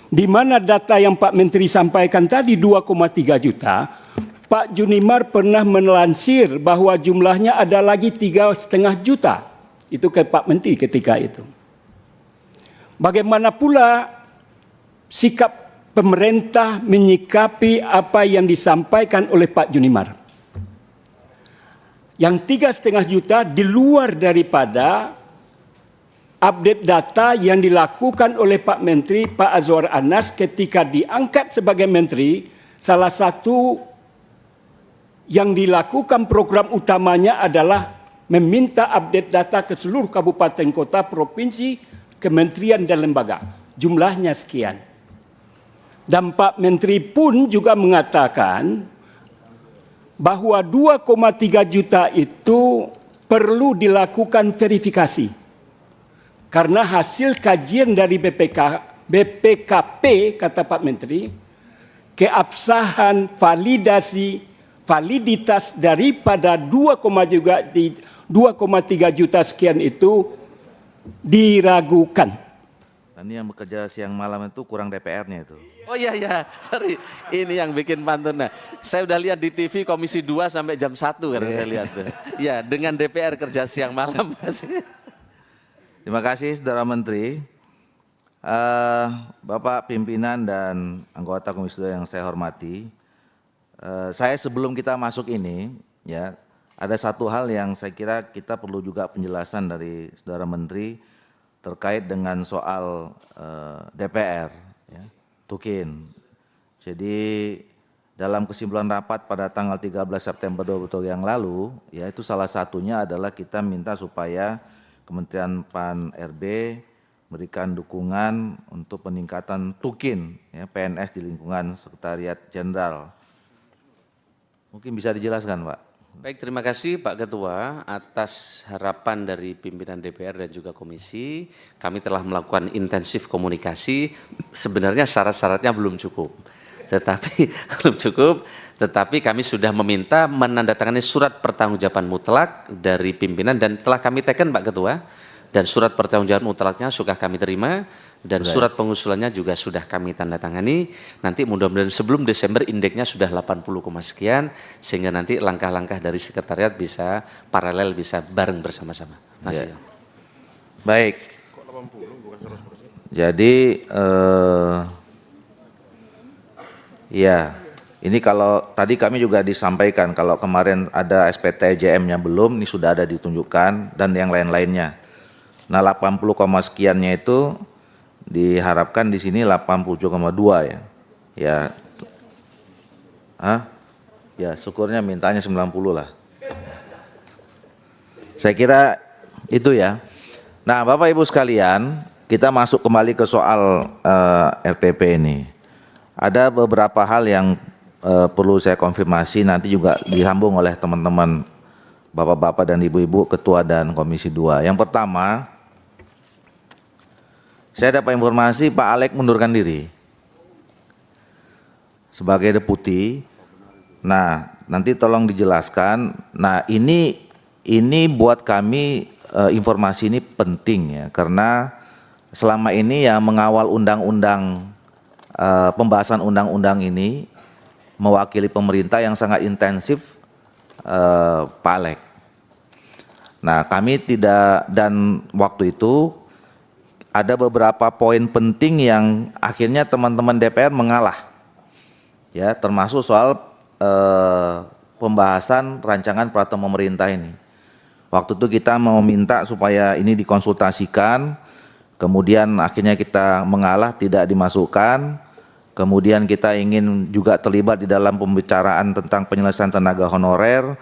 di mana data yang Pak Menteri sampaikan tadi 2,3 juta, Pak Junimar pernah melansir bahwa jumlahnya ada lagi 3,5 juta. Itu ke Pak Menteri ketika itu. Bagaimana pula sikap pemerintah menyikapi apa yang disampaikan oleh Pak Junimar? Yang 3,5 juta di luar daripada update data yang dilakukan oleh Pak Menteri, Pak Azwar Anas ketika diangkat sebagai Menteri. Salah satu yang dilakukan program utamanya adalah meminta update data ke seluruh kabupaten kota, provinsi, kementerian dan lembaga. Jumlahnya sekian. Dan Pak Menteri pun juga mengatakan bahwa 2,3 juta itu perlu dilakukan verifikasi. Karena hasil kajian dari BPKP, kata Pak Menteri, keabsahan validitas daripada 2,3 juta sekian itu diragukan. Ini yang bekerja siang malam itu kurang DPR-nya itu. Oh iya, sorry. Ini yang bikin pantun. Nah, saya udah lihat di TV Komisi 2 sampai jam 1 karena saya lihat. Ya, dengan DPR kerja siang malam. Terima kasih, Saudara Menteri. Bapak pimpinan dan anggota Komisi 2 yang saya hormati, saya sebelum kita masuk ini, ya, ada satu hal yang saya kira kita perlu juga penjelasan dari Saudara Menteri terkait dengan soal DPR, ya, Tukin. Jadi dalam kesimpulan rapat pada tanggal 13 September 2020 yang lalu, ya, itu salah satunya adalah kita minta supaya Kementerian Pan-RB memberikan dukungan untuk peningkatan Tukin, ya, PNS di lingkungan Sekretariat Jenderal. Mungkin bisa dijelaskan, Pak. Baik, terima kasih Pak Ketua atas harapan dari pimpinan DPR dan juga komisi. Kami telah melakukan intensif komunikasi. Sebenarnya syarat-syaratnya belum cukup. Tetapi kami sudah meminta menandatangani surat pertanggungjawaban mutlak dari pimpinan dan telah kami teken Pak Ketua. Dan surat pertanggungjawaban mutlaknya sudah kami terima dan surat pengusulannya juga sudah kami tanda tangani. Nanti mudah-mudahan sebelum Desember indeksnya sudah 80, sekian sehingga nanti langkah-langkah dari sekretariat bisa paralel, bisa bareng bersama-sama. Masih. Ya. Baik. Jadi ya, ini kalau tadi kami juga disampaikan kalau kemarin ada SPTJM-nya belum, ini sudah ada ditunjukkan dan yang lain-lainnya. Nah, 80, sekiannya itu diharapkan di sini 87,2 ya. Ya, syukurnya mintanya 90 lah. Saya kira itu ya. Nah, Bapak Ibu sekalian, kita masuk kembali ke soal RPP ini. Ada beberapa hal yang perlu saya konfirmasi, nanti juga disambung oleh teman-teman Bapak-bapak dan Ibu-ibu Ketua dan Komisi 2. Yang pertama, saya dapat informasi Pak Alex mundurkan diri sebagai deputi. Nah, nanti tolong dijelaskan. Nah, ini buat kami informasi ini penting ya, karena selama ini yang mengawal undang-undang pembahasan undang-undang ini mewakili pemerintah yang sangat intensif Pak Alex. Nah, kami tidak, dan waktu itu ada beberapa poin penting yang akhirnya teman-teman DPR mengalah, ya, termasuk soal pembahasan rancangan peraturan pemerintah ini. Waktu itu kita mau minta supaya ini dikonsultasikan, kemudian akhirnya kita mengalah, tidak dimasukkan. Kemudian kita ingin juga terlibat di dalam pembicaraan tentang penyelesaian tenaga honorer.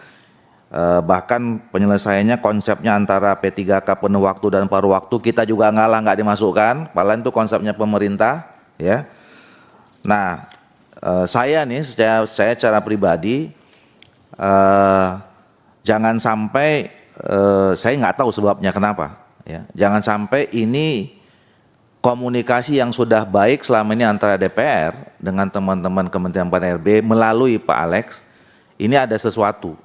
Bahkan penyelesaiannya konsepnya antara P3K penuh waktu dan paruh waktu, kita juga ngalah, nggak dimasukkan, padahal itu konsepnya pemerintah, ya. Nah, saya nih, saya secara pribadi jangan sampai saya nggak tahu sebabnya kenapa, ya. Jangan sampai ini komunikasi yang sudah baik selama ini antara DPR dengan teman-teman Kementerian Pan-RB melalui Pak Alex, ini ada sesuatu.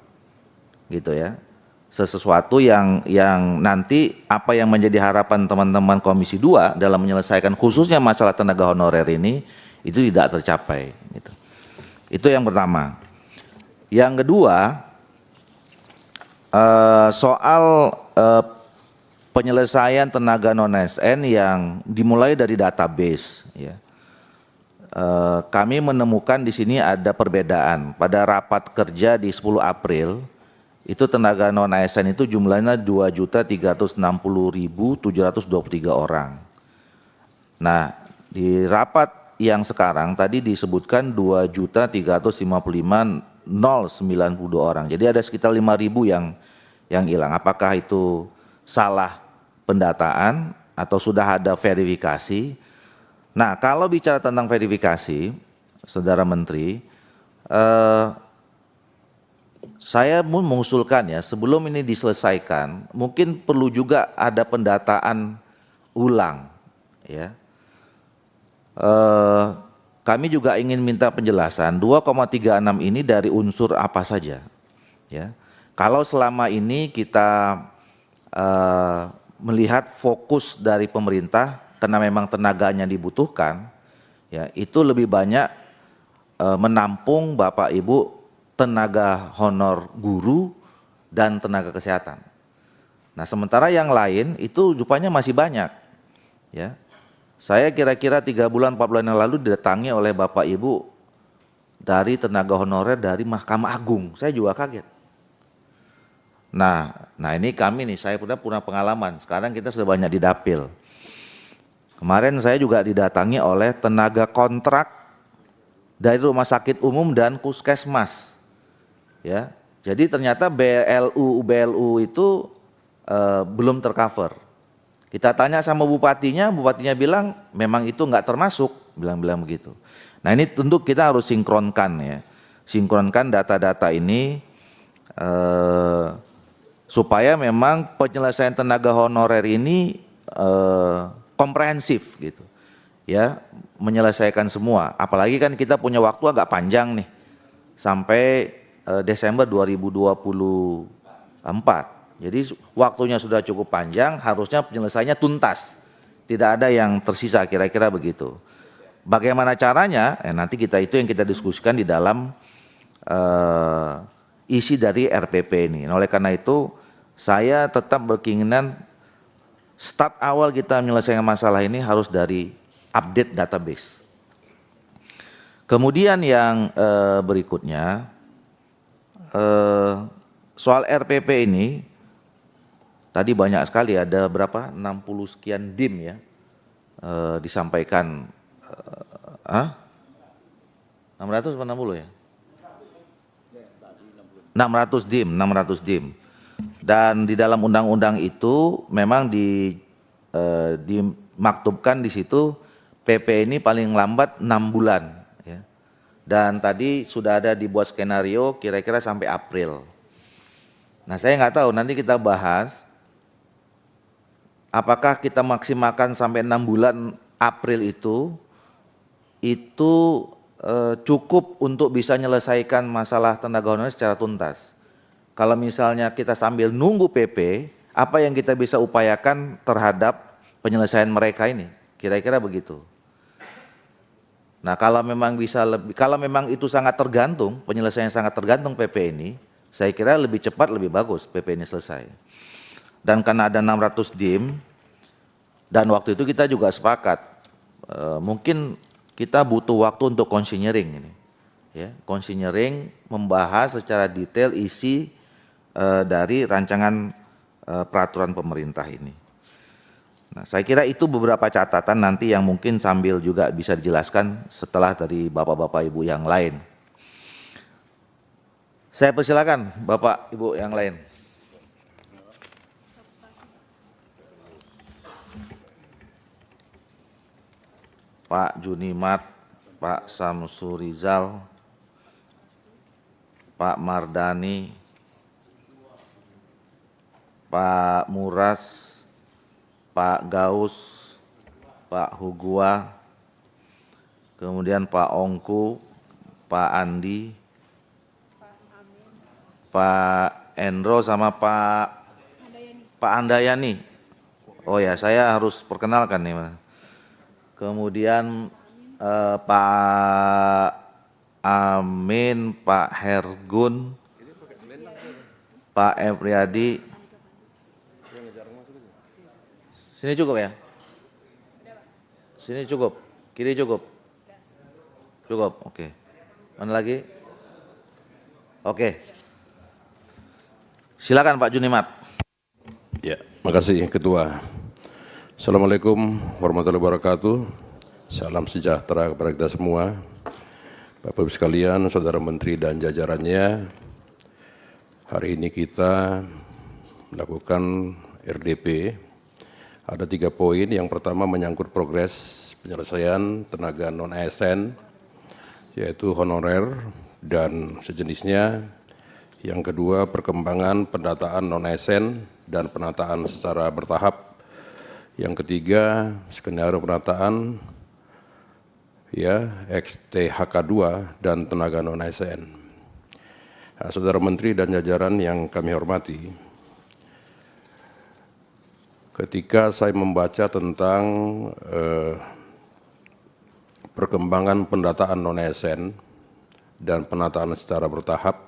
Gitu ya. sesuatu yang nanti apa yang menjadi harapan teman-teman Komisi 2 dalam menyelesaikan khususnya masalah tenaga honorer ini itu tidak tercapai gitu. Itu yang pertama. Yang kedua, soal penyelesaian tenaga non ASN yang dimulai dari database ya. Kami menemukan di sini ada perbedaan. Pada rapat kerja di 10 April itu tenaga non ASN itu jumlahnya 2.360.723 orang. Nah, di rapat yang sekarang tadi disebutkan 2.355.092 orang. Jadi ada sekitar 5.000 yang hilang. Apakah itu salah pendataan atau sudah ada verifikasi? Nah, kalau bicara tentang verifikasi, Saudara Menteri, saya mengusulkan ya sebelum ini diselesaikan mungkin perlu juga ada pendataan ulang ya. Kami juga ingin minta penjelasan 2,36 ini dari unsur apa saja ya. Kalau selama ini kita melihat fokus dari pemerintah karena memang tenaganya dibutuhkan ya, itu lebih banyak menampung Bapak Ibu tenaga honor guru dan tenaga kesehatan. Nah, sementara yang lain itu rupanya masih banyak. Ya, saya kira-kira 3 bulan 4 bulan yang lalu didatangi oleh Bapak Ibu dari tenaga honorer dari Mahkamah Agung. Saya juga kaget. Nah ini kami nih, saya punya pengalaman. Sekarang kita sudah banyak di dapil. Kemarin saya juga didatangi oleh tenaga kontrak dari rumah sakit umum dan puskesmas. Ya, jadi ternyata BLU itu belum tercover. Kita tanya sama bupatinya bilang memang itu nggak termasuk, bilang begitu. Nah ini tentu kita harus sinkronkan ya, sinkronkan data-data ini supaya memang penyelesaian tenaga honorer ini komprehensif gitu, ya, menyelesaikan semua. Apalagi kan kita punya waktu agak panjang nih, sampai Desember 2024. Jadi waktunya sudah cukup panjang, harusnya penyelesaiannya tuntas. Tidak ada yang tersisa, kira-kira begitu. Bagaimana caranya? Nanti itu yang kita diskusikan di dalam isi dari RPP ini. Oleh karena itu, saya tetap berkeinginan start awal kita menyelesaikan masalah ini harus dari update database. Kemudian yang berikutnya, soal RPP ini tadi banyak sekali, ada berapa 60 sekian dim ya disampaikan 600 atau 60 ya 600 dim dan di dalam undang-undang itu memang dimaktubkan di situ PP ini paling lambat 6 bulan. Dan tadi sudah ada dibuat skenario kira-kira sampai April. Nah saya nggak tahu, nanti kita bahas apakah kita maksimalkan sampai 6 bulan April itu cukup untuk bisa menyelesaikan masalah tenaga honorer secara tuntas. Kalau misalnya kita sambil nunggu PP, apa yang kita bisa upayakan terhadap penyelesaian mereka ini? Kira-kira begitu. Nah kalau memang bisa lebih, kalau memang itu sangat tergantung, penyelesaian sangat tergantung PP ini, saya kira lebih cepat lebih bagus PP ini selesai. Dan karena ada 600 dim, dan waktu itu kita juga sepakat, mungkin kita butuh waktu untuk konsinyering ini. Ya, konsinyering membahas secara detail isi dari rancangan peraturan pemerintah ini. Nah, saya kira itu beberapa catatan nanti yang mungkin sambil juga bisa dijelaskan setelah dari Bapak-Bapak Ibu yang lain. Saya persilakan Bapak Ibu yang lain. Pak Junimat, Pak Samsurizal, Pak Mardani, Pak Muras, Pak Gaus, Pak Hugua, kemudian Pak Ongku, Pak Andi, Pak Endro sama Pak Andayani. Oh ya, saya harus perkenalkan nih, Mas. Kemudian Pak Amin, Pak Hergun, Pak Epriadi. Sini cukup ya? Sini cukup, kiri cukup. Cukup, oke. Mana lagi? Oke. Silakan Pak Junimat. Ya, makasih Ketua. Assalamualaikum warahmatullahi wabarakatuh. Salam sejahtera kepada kita semua. Bapak Ibu sekalian, Saudara Menteri dan jajarannya, hari ini kita melakukan RDP. Ada 3 poin. Yang pertama menyangkut progres penyelesaian tenaga non-ASN, yaitu honorer dan sejenisnya. Yang kedua, perkembangan pendataan non-ASN dan penataan secara bertahap. Yang ketiga, skenario penataan XTHK2 dan tenaga non-ASN. Nah, Saudara Menteri dan jajaran yang kami hormati, ketika saya membaca tentang perkembangan pendataan non-ASN dan penataan secara bertahap,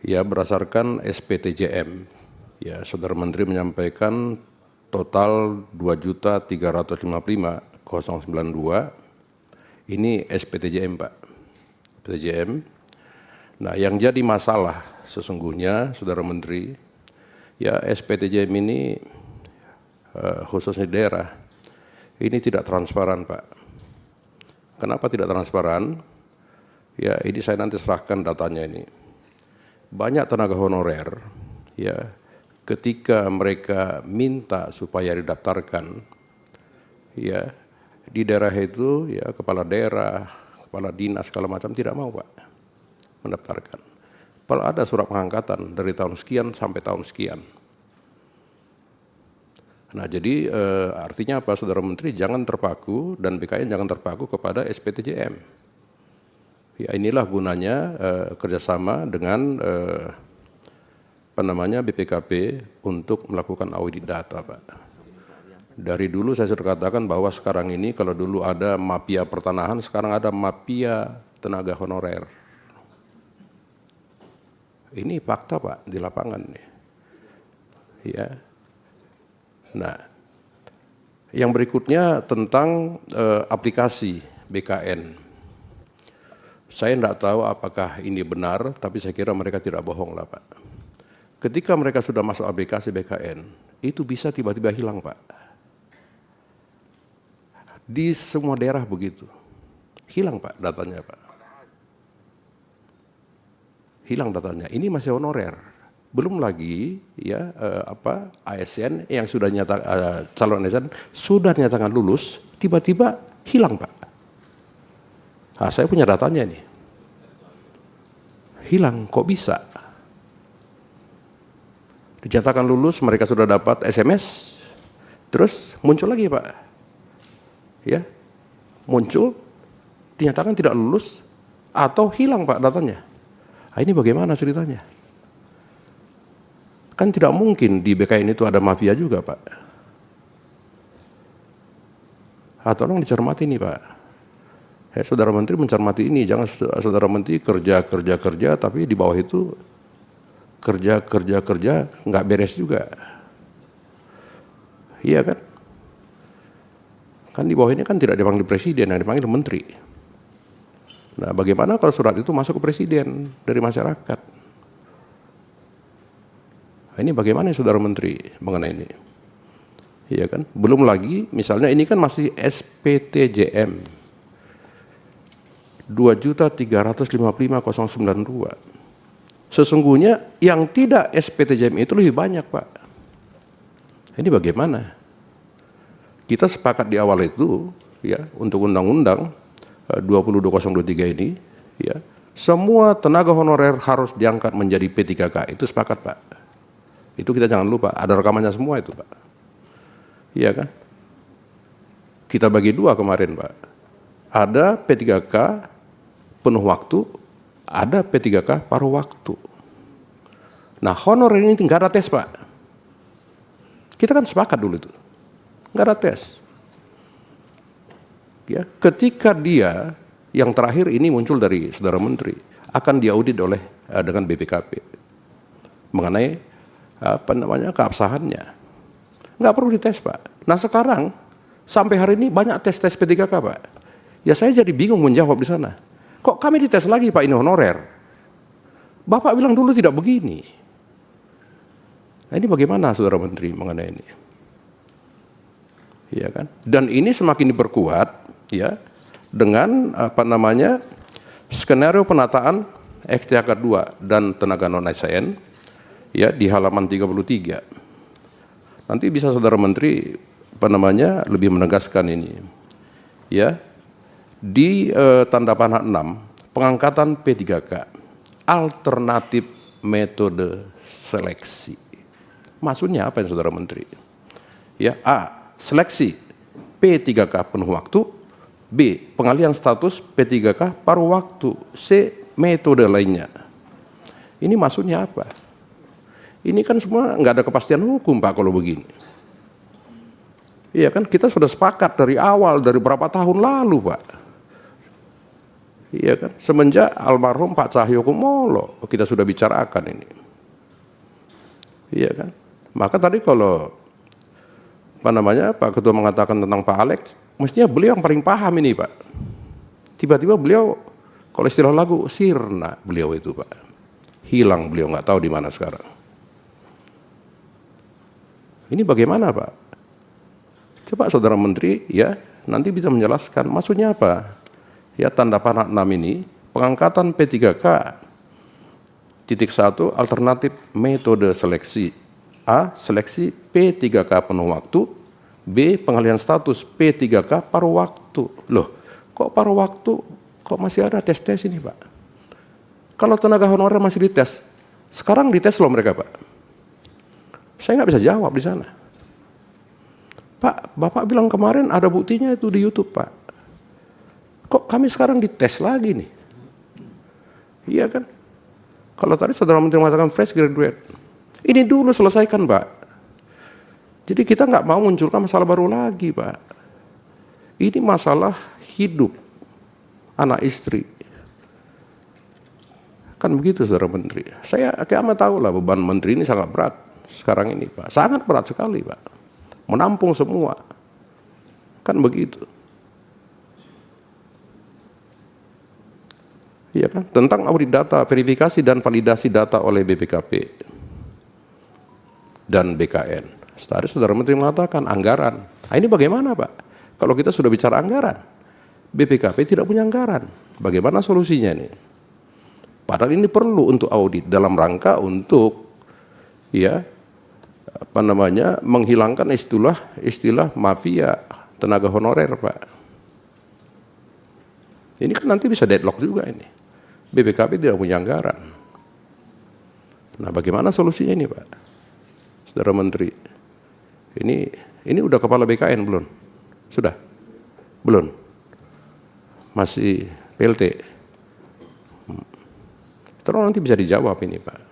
ya berdasarkan SPTJM, ya Saudara Menteri menyampaikan total 2.355.092, ini SPTJM Pak, SPTJM. Nah yang jadi masalah sesungguhnya Saudara Menteri, ya SPTJM ini khususnya daerah, ini tidak transparan Pak. Kenapa tidak transparan? Ya ini saya nanti serahkan datanya ini. Banyak tenaga honorer, ya, ketika mereka minta supaya didaftarkan, ya, di daerah itu, ya, kepala daerah, kepala dinas, segala macam tidak mau, Pak, mendaftarkan. Kalau ada surat pengangkatan dari tahun sekian sampai tahun sekian. Nah, jadi artinya apa, Saudara Menteri, jangan terpaku dan BKN jangan terpaku kepada SPTJM. Ya inilah gunanya kerjasama dengan BPKP untuk melakukan audit data, Pak. Dari dulu saya sudah katakan bahwa sekarang ini kalau dulu ada mafia pertanahan, sekarang ada mafia tenaga honorer. Ini fakta Pak di lapangan nih. Ya. Nah, yang berikutnya tentang aplikasi BKN. Saya tidak tahu apakah ini benar, tapi saya kira mereka tidak bohong lah Pak. Ketika mereka sudah masuk aplikasi BKN, itu bisa tiba-tiba hilang Pak. Di semua daerah begitu. Hilang Pak datanya Pak. Hilang datanya. Ini masih honorer. Belum lagi ya ASN yang sudah calon ASN sudah nyatakan lulus, tiba-tiba hilang Pak. Nah, saya punya datanya nih. Hilang, kok bisa? Dinyatakan lulus, mereka sudah dapat SMS, terus muncul lagi Pak. Ya, muncul, dinyatakan tidak lulus, atau hilang Pak datanya. Nah, ini bagaimana ceritanya? Kan tidak mungkin di BKN itu ada mafia juga Pak. Tolong dicermati nih Pak. Saudara Menteri mencermati ini, jangan Saudara Menteri kerja, tapi di bawah itu kerja, nggak beres juga. Iya kan? Kan di bawah ini kan tidak dipanggil presiden, yang dipanggil menteri. Nah bagaimana kalau surat itu masuk ke presiden dari masyarakat? Nah, ini bagaimana Saudara Menteri mengenai ini? Iya kan? Belum lagi, misalnya ini kan masih SPTJM. 2.355.092. Sesungguhnya yang tidak SPTJM itu lebih banyak Pak. Ini bagaimana? Kita sepakat di awal itu ya untuk undang-undang 202023 ini ya semua tenaga honorer harus diangkat menjadi P3K. Itu sepakat Pak. Itu kita jangan lupa, ada rekamannya semua itu Pak. Iya kan? Kita bagi dua kemarin Pak. Ada P3K penuh waktu, ada P3K paruh waktu. Nah, honorer ini nggak ada tes, Pak. Kita kan sepakat dulu itu, nggak ada tes. Ya, ketika dia yang terakhir ini muncul dari saudara menteri akan diaudit oleh dengan BPKP mengenai keabsahannya, nggak perlu dites, Pak. Nah sekarang sampai hari ini banyak tes P3K, Pak. Ya saya jadi bingung menjawab di sana. Kok kami dites lagi, Pak, ini honorer? Bapak bilang dulu tidak begini. Nah, ini bagaimana saudara menteri mengenai ini? Ya kan? Dan ini semakin diperkuat ya dengan skenario penataan XTK 2 dan tenaga non ASN ya di halaman 33. Nanti bisa saudara menteri lebih menegaskan ini. Ya. Di tanda panah 6, pengangkatan P3K alternatif metode seleksi. Maksudnya apa ya saudara menteri? Ya, A, seleksi P3K penuh waktu, B, pengalihan status P3K paruh waktu, C, metode lainnya. Ini maksudnya apa? Ini kan semua nggak ada kepastian hukum, Pak, kalau begini. Iya kan, kita sudah sepakat dari awal, dari berapa tahun lalu, Pak. Iya kan, semenjak almarhum Pak Cahyokumolo kita sudah bicarakan ini. Iya kan? Maka tadi kalau Pak Ketua mengatakan tentang Pak Alex, mestinya beliau yang paling paham ini, Pak. Tiba-tiba beliau, kalau istilah lagu, sirna beliau itu, Pak. Hilang beliau, nggak tahu di mana sekarang. Ini bagaimana, Pak? Coba saudara menteri ya nanti bisa menjelaskan maksudnya apa? Ya tanda panah 6 ini pengangkatan P3K titik 1 alternatif metode seleksi. A, seleksi P3K penuh waktu, B, pengalihan status P3K paruh waktu. Loh, kok paruh waktu, kok masih ada tes-tes ini, Pak? Kalau tenaga honorer masih dites, sekarang dites loh mereka, Pak. Saya nggak bisa jawab di sana. Pak, Bapak bilang kemarin ada buktinya itu di YouTube, Pak. Kok kami sekarang dites lagi nih? Iya kan? Kalau tadi saudara menteri mengatakan fresh graduate, ini dulu selesaikan, Pak. Jadi kita nggak mau munculkan masalah baru lagi, Pak. Ini masalah hidup anak istri. Kan begitu, saudara menteri. Saya amat tahu lah beban menteri ini sangat berat sekarang ini, Pak. Sangat berat sekali, Pak. Menampung semua. Kan begitu. Iya kan? Tentang audit data, verifikasi dan validasi data oleh BPKP dan BKN. Tadi saudara menteri mengatakan anggaran. Nah, ini bagaimana, Pak? Kalau kita sudah bicara anggaran, BPKP tidak punya anggaran. Bagaimana solusinya ini? Padahal ini perlu untuk audit dalam rangka untuk ya menghilangkan istilah mafia tenaga honorer, Pak. Ini kan nanti bisa deadlock juga ini. BPKP tidak punya anggaran. Nah, bagaimana solusinya ini, Pak? Saudara Menteri, ini udah kepala BKN belum? Sudah? Belum? Masih PLT? Terus nanti bisa dijawab ini, Pak.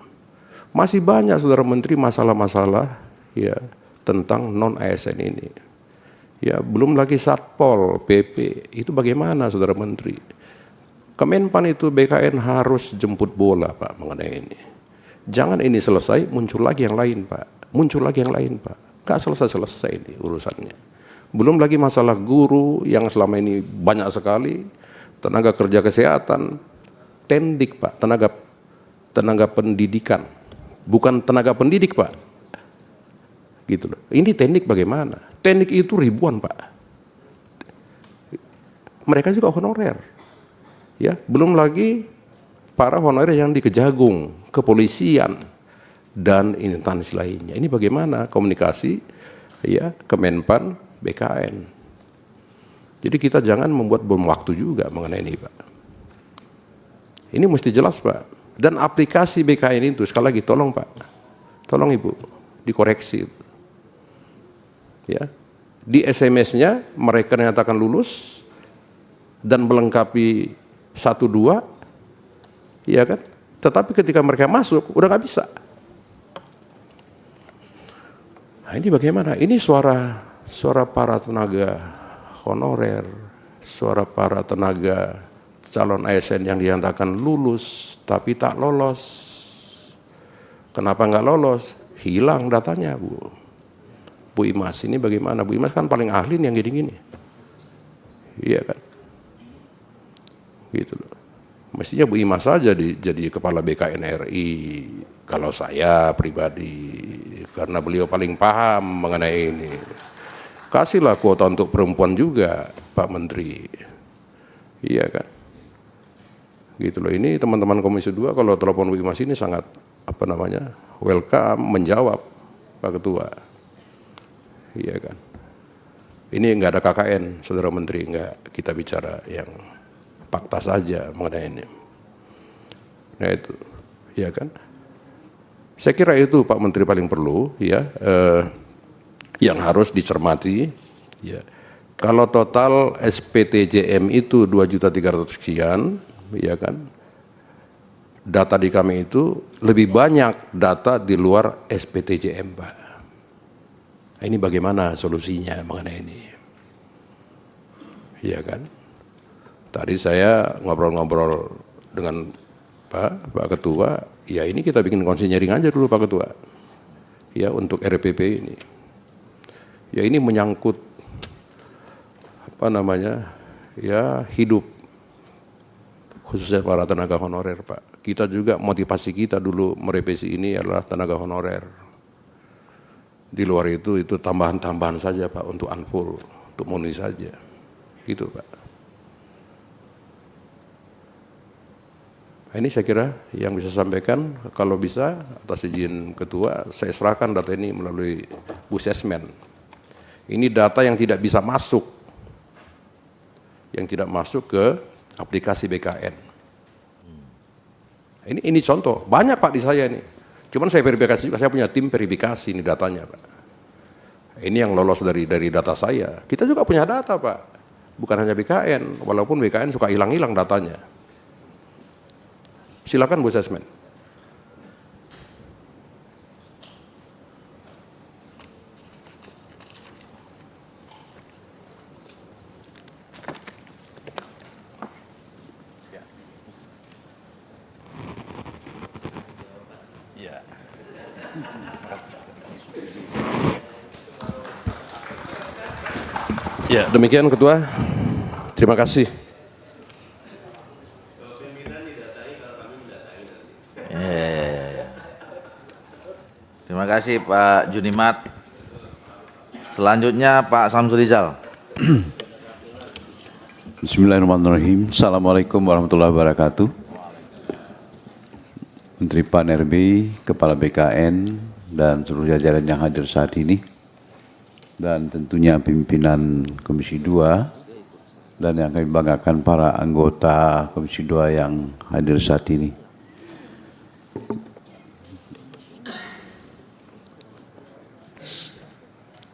Masih banyak saudara menteri masalah-masalah ya tentang non ASN ini. Ya, belum lagi Satpol PP. Itu bagaimana saudara menteri? Kemenpan itu BKN harus jemput bola, Pak, mengenai ini. Jangan ini selesai muncul lagi yang lain, Pak. Muncul lagi yang lain, Pak. Enggak selesai-selesai ini urusannya. Belum lagi masalah guru yang selama ini banyak sekali, tenaga kerja kesehatan, tendik, Pak, tenaga pendidikan, bukan tenaga pendidik, Pak, gitu loh. Ini tendik bagaimana? Tendik itu ribuan, Pak. Mereka juga honorer, ya. Belum lagi para honorer yang di Kejagung, kepolisian, dan instansi lainnya. Ini bagaimana komunikasi, ya, Kemenpan, BKN. Jadi kita jangan membuat bom waktu juga mengenai ini, Pak. Ini mesti jelas, Pak. Dan aplikasi BKN itu, sekali lagi tolong, Pak, tolong Ibu, dikoreksi. Ya, di SMS-nya mereka nyatakan lulus dan melengkapi 1, 2, ya kan? Tetapi ketika mereka masuk, udah nggak bisa. ini bagaimana? Ini suara para tenaga honorer, suara para tenaga calon ASN yang dinyatakan lulus tapi tak lolos. Kenapa nggak lolos? Hilang datanya, Bu. Bu Imas ini bagaimana? Bu Imas kan paling ahli nih yang gini-gini. Iya kan? Gitu loh. Mestinya Bu Imas saja jadi kepala BKN RI. Kalau saya pribadi, karena beliau paling paham mengenai ini. Kasihlah kuota untuk perempuan juga, Pak Menteri. Iya kan? Gitu loh. Ini teman-teman Komisi 2 kalau telepon Bu Imas ini sangat welcome, menjawab Pak Ketua. Iya kan? Ini enggak ada KKN, Saudara Menteri, enggak, kita bicara yang fakta saja mengenai ini. Nah itu, ya kan? Saya kira itu Pak Menteri paling perlu, ya, yang harus dicermati. Ya. Kalau total SPTJM itu 2.300.000 sekian, ya kan? Data di kami itu lebih banyak data di luar SPTJM, Pak. Ini bagaimana solusinya mengenai ini? Ya kan? Tadi saya ngobrol-ngobrol dengan Pak Ketua, ya ini kita bikin konseling aja dulu Pak Ketua. Ya untuk RPP ini. Ya ini menyangkut ya hidup khususnya para tenaga honorer, Pak. Kita juga motivasi kita dulu merevisi ini adalah tenaga honorer. Di luar itu tambahan-tambahan saja Pak untuk unfull, untuk memenuhi saja. Gitu Pak. Ini saya kira yang bisa sampaikan, kalau bisa atas izin Ketua, saya serahkan data ini melalui Bu Sesmen. Ini data yang tidak bisa masuk, yang tidak masuk ke aplikasi BKN. Ini contoh, banyak Pak di saya ini. Cuman saya verifikasi juga, saya punya tim verifikasi ini datanya Pak. Ini yang lolos dari data saya. Kita juga punya data Pak, bukan hanya BKN, walaupun BKN suka hilang-hilang datanya. Silakan Bu Sesmen. Ya, demikian Ketua. Terima kasih. Terima kasih Pak Junimat. Selanjutnya Pak Samsul Rizal. Bismillahirrahmanirrahim. Assalamualaikum warahmatullahi wabarakatuh. Menteri Pan RB, Kepala BKN, dan seluruh jajaran yang hadir saat ini. Dan tentunya pimpinan Komisi 2 dan yang kami banggakan para anggota Komisi 2 yang hadir saat ini.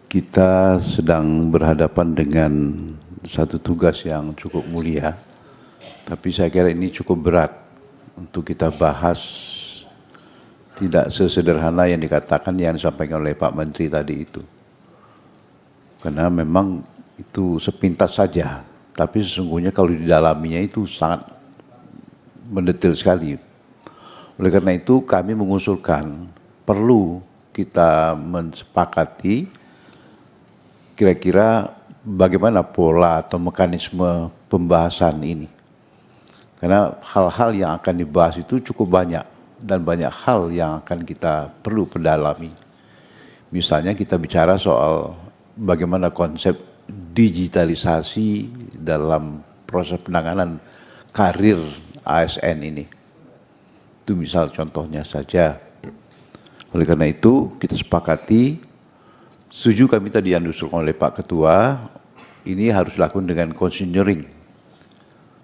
Kita sedang berhadapan dengan satu tugas yang cukup mulia, tapi saya kira ini cukup berat untuk kita bahas, tidak sesederhana yang dikatakan yang disampaikan oleh Pak Menteri tadi itu. Karena memang itu sepintas saja, tapi sesungguhnya kalau didalaminya itu sangat mendetail sekali. Oleh karena itu kami mengusulkan perlu kita mensepakati kira-kira bagaimana pola atau mekanisme pembahasan ini. Karena hal-hal yang akan dibahas itu cukup banyak dan banyak hal yang akan kita perlu pendalami. Misalnya kita bicara soal bagaimana konsep digitalisasi dalam proses penanganan karir ASN ini. Itu misal contohnya saja. Oleh karena itu kita sepakati, setuju kami tadi yang diusulkan oleh Pak Ketua, ini harus dilakukan dengan considering.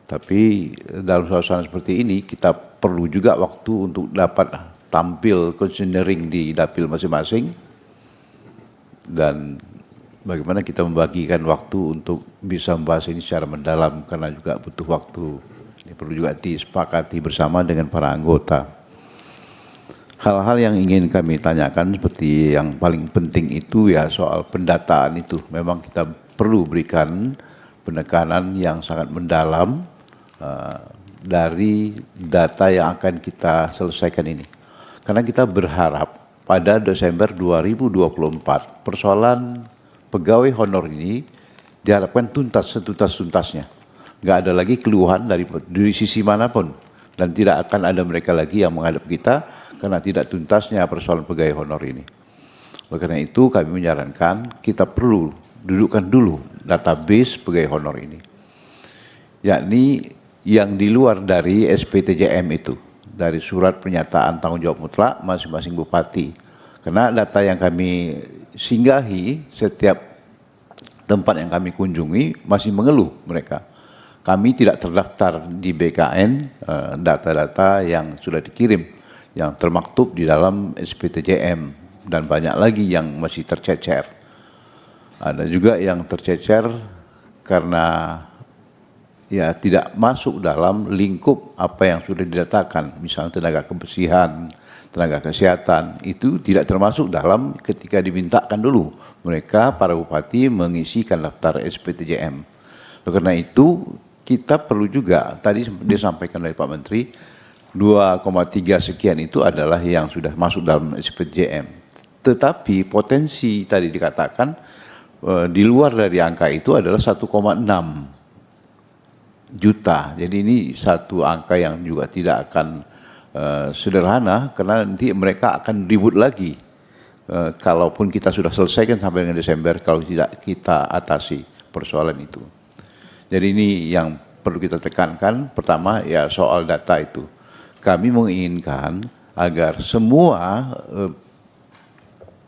Tapi dalam suasana seperti ini kita perlu juga waktu untuk dapat tampil considering di dapil masing-masing. Dan bagaimana kita membagikan waktu untuk bisa membahas ini secara mendalam, karena juga butuh waktu. Ini perlu juga disepakati bersama dengan para anggota. Hal-hal yang ingin kami tanyakan seperti yang paling penting itu ya soal pendataan itu. Memang kita perlu berikan penekanan yang sangat mendalam dari data yang akan kita selesaikan ini. Karena kita berharap pada Desember 2024 persoalan pegawai honor ini diharapkan tuntas setuntas-tuntasnya. Nggak ada lagi keluhan dari sisi manapun dan tidak akan ada mereka lagi yang menghadap kita karena tidak tuntasnya persoalan pegawai honor ini. Oleh karena itu kami menyarankan kita perlu dudukkan dulu database pegawai honor ini. Yakni yang di luar dari SPTJM itu, dari surat pernyataan tanggung jawab mutlak masing-masing bupati. Karena data yang kami singgahi setiap tempat yang kami kunjungi masih mengeluh mereka. Kami tidak terdaftar di BKN data-data yang sudah dikirim, yang termaktub di dalam SPTJM dan banyak lagi yang masih tercecer. Ada juga yang tercecer karena ya tidak masuk dalam lingkup apa yang sudah didatakan, misalnya tenaga kebersihan, tenaga kesehatan, itu tidak termasuk dalam ketika dimintakan dulu mereka para bupati mengisikan daftar SPTJM. Karena itu kita perlu juga, tadi disampaikan oleh Pak Menteri, 2,3 sekian itu adalah yang sudah masuk dalam SPTJM. Tetapi potensi tadi dikatakan di luar dari angka itu adalah 1,6 juta. Jadi ini satu angka yang juga tidak akan sederhana karena nanti mereka akan ribut lagi. Kalaupun kita sudah selesaikan sampai dengan Desember kalau tidak kita atasi persoalan itu. Jadi ini yang perlu kita tekankan. Pertama ya soal data itu. Kami menginginkan agar semua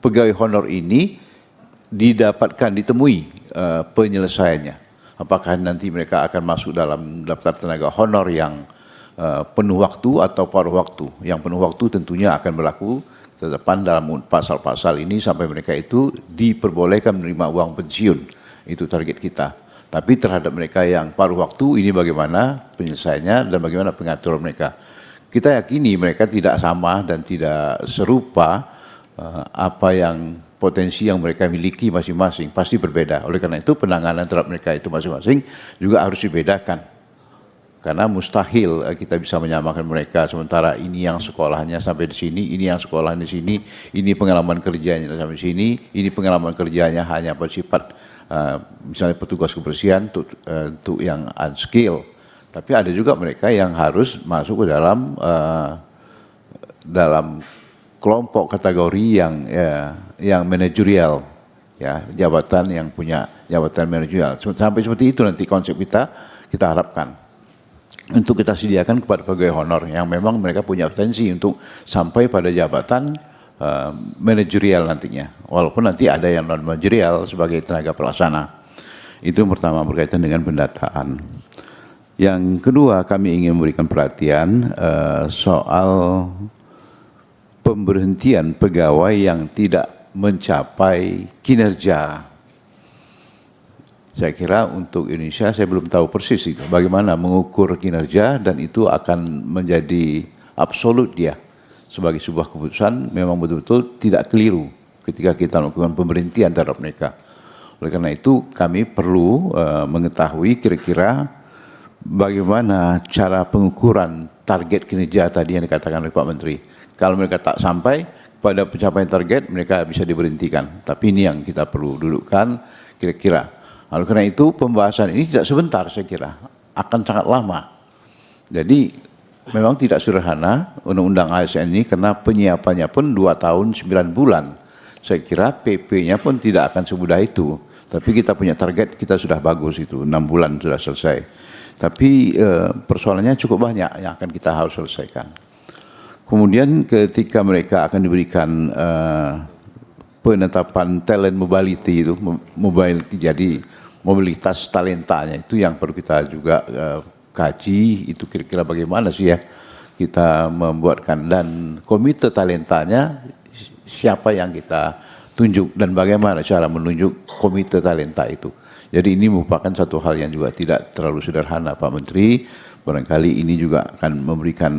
pegawai honor ini didapatkan, ditemui penyelesaiannya. Apakah nanti mereka akan masuk dalam daftar tenaga honor yang penuh waktu atau paruh waktu. Yang penuh waktu tentunya akan berlaku ke depan dalam pasal-pasal ini sampai mereka itu diperbolehkan menerima uang pensiun. Itu target kita. Tapi terhadap mereka yang paruh waktu ini bagaimana penyelesaiannya dan bagaimana pengaturan mereka. Kita yakini mereka tidak sama dan tidak serupa apa yang potensi yang mereka miliki masing-masing, pasti berbeda. Oleh karena itu penanganan terhadap mereka itu masing-masing juga harus dibedakan. Karena mustahil kita bisa menyamakan mereka, sementara ini yang sekolahnya sampai di sini, ini yang sekolahnya di sini, ini pengalaman kerjanya sampai di sini, ini pengalaman kerjanya hanya bersifat misalnya petugas kebersihan untuk yang unskilled. Tapi ada juga mereka yang harus masuk ke dalam kelompok kategori yang manajerial, ya, jabatan yang punya jabatan manajerial. Sampai seperti itu nanti konsep kita harapkan untuk kita sediakan kepada pegawai honor yang memang mereka punya potensi untuk sampai pada jabatan manajerial nantinya. Walaupun nanti ada yang non manajerial sebagai tenaga pelaksana. Itu yang pertama berkaitan dengan pendataan. Yang kedua kami ingin memberikan perhatian soal pemberhentian pegawai yang tidak mencapai kinerja. Saya kira untuk Indonesia saya belum tahu persis itu bagaimana mengukur kinerja dan itu akan menjadi absolut dia sebagai sebuah keputusan memang betul-betul tidak keliru ketika kita melakukan pemberhentian terhadap mereka. Oleh karena itu kami perlu mengetahui kira-kira bagaimana cara pengukuran target kinerja tadi yang dikatakan oleh Pak Menteri. Kalau mereka tak sampai pada pencapaian target, mereka bisa diberhentikan. Tapi ini yang kita perlu dudukkan kira-kira. Oleh karena itu pembahasan ini tidak sebentar saya kira, akan sangat lama. Jadi memang tidak sederhana Undang-Undang ASN ini karena penyiapannya pun 2 tahun 9 bulan. Saya kira PP-nya pun tidak akan semudah itu. Tapi kita punya target, kita sudah bagus itu, 6 bulan sudah selesai. Tapi persoalannya cukup banyak yang akan kita harus selesaikan. Kemudian ketika mereka akan diberikan penetapan talent mobility itu, jadi mobilitas talentanya itu yang perlu kita juga kaji, itu kira-kira bagaimana sih ya kita membuatkan dan komite talentanya siapa yang kita tunjuk dan bagaimana cara menunjuk komite talenta itu. Jadi ini merupakan satu hal yang juga tidak terlalu sederhana Pak Menteri. Barangkali ini juga akan memberikan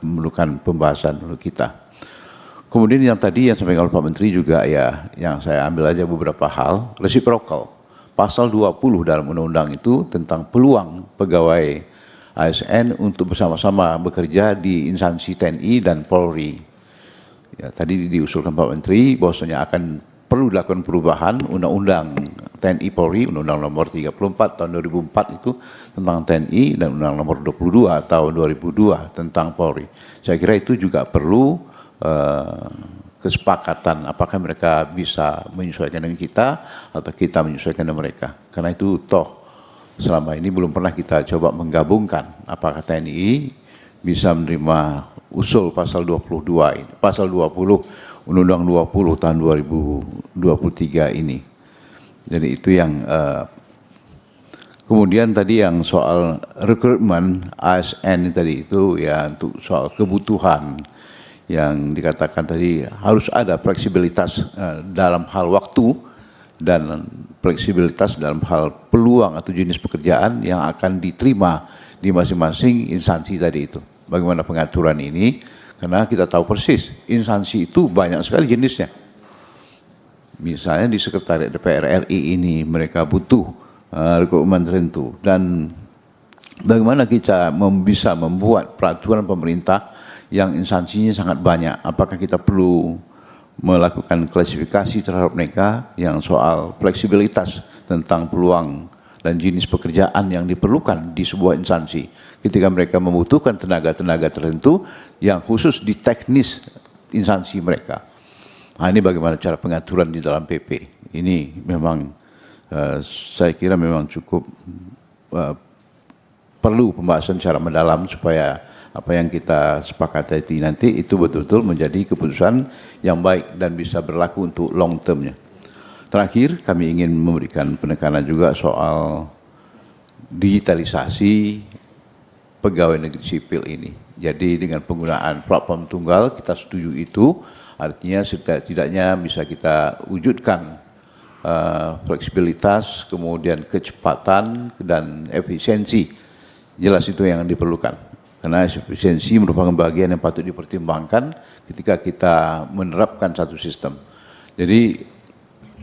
memerlukan pembahasan untuk kita. Kemudian yang tadi yang disampaikan oleh Pak Menteri juga ya, yang saya ambil aja beberapa hal, reciprocal. Pasal 20 dalam undang-undang itu tentang peluang pegawai ASN untuk bersama-sama bekerja di instansi TNI dan Polri. Ya, tadi diusulkan Pak Menteri bahwasanya akan perlu dilakukan perubahan Undang-Undang TNI Polri, Undang-Undang nomor 34 tahun 2004 itu tentang TNI dan Undang-Undang nomor 22 tahun 2002 tentang Polri. Saya kira itu juga perlu kesepakatan apakah mereka bisa menyesuaikan dengan kita atau kita menyesuaikan dengan mereka. Karena itu toh selama ini belum pernah kita coba menggabungkan apakah TNI bisa menerima usul pasal 22 ini, pasal 20 Undang-Undang 20 tahun 2023 ini. Jadi itu yang kemudian tadi yang soal rekrutmen ASN tadi itu ya untuk soal kebutuhan yang dikatakan tadi harus ada fleksibilitas dalam hal waktu dan fleksibilitas dalam hal peluang atau jenis pekerjaan yang akan diterima di masing-masing instansi tadi itu. Bagaimana pengaturan ini? Karena kita tahu persis instansi itu banyak sekali jenisnya. Misalnya di Sekretariat DPR RI ini mereka butuh rekrutmen tertentu dan bagaimana kita bisa membuat peraturan pemerintah yang instansinya sangat banyak. Apakah kita perlu melakukan klasifikasi terhadap mereka yang soal fleksibilitas tentang peluang dan jenis pekerjaan yang diperlukan di sebuah instansi ketika mereka membutuhkan tenaga-tenaga tertentu yang khusus di teknis instansi mereka. Nah, ini bagaimana cara pengaturan di dalam PP. Ini memang saya kira memang cukup perlu pembahasan secara mendalam supaya apa yang kita sepakati nanti itu betul-betul menjadi keputusan yang baik dan bisa berlaku untuk long termnya. Terakhir, kami ingin memberikan penekanan juga soal digitalisasi pegawai negeri sipil ini. Jadi dengan penggunaan platform tunggal kita setuju itu, artinya setidaknya bisa kita wujudkan fleksibilitas, kemudian kecepatan dan efisiensi. Jelas itu yang diperlukan. Karena efisiensi merupakan bagian yang patut dipertimbangkan ketika kita menerapkan satu sistem. Jadi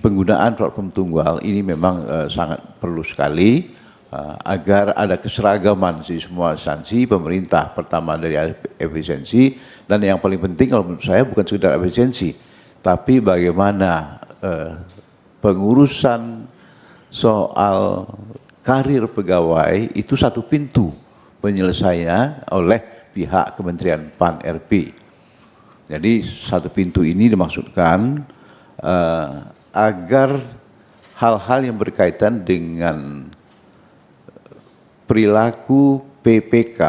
penggunaan platform tunggal ini memang sangat perlu sekali agar ada keseragaman di semua instansi pemerintah. Pertama dari efisiensi dan yang paling penting kalau menurut saya bukan sekedar efisiensi, tapi bagaimana pengurusan soal karir pegawai itu satu pintu penyelesaiannya oleh pihak Kementerian PAN-RB. Jadi satu pintu ini dimaksudkan agar hal-hal yang berkaitan dengan perilaku PPK,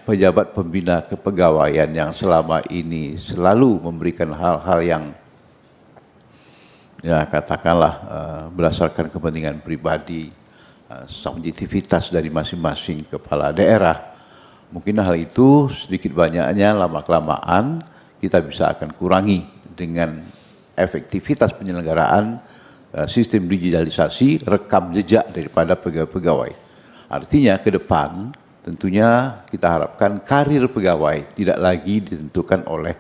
pejabat pembina kepegawaian yang selama ini selalu memberikan hal-hal yang ya katakanlah berdasarkan kepentingan pribadi, subjektivitas dari masing-masing kepala daerah. Mungkin hal itu sedikit banyaknya lama-kelamaan kita bisa akan kurangi dengan efektivitas penyelenggaraan sistem digitalisasi rekam jejak daripada pegawai-pegawai. Artinya ke depan tentunya kita harapkan karir pegawai tidak lagi ditentukan oleh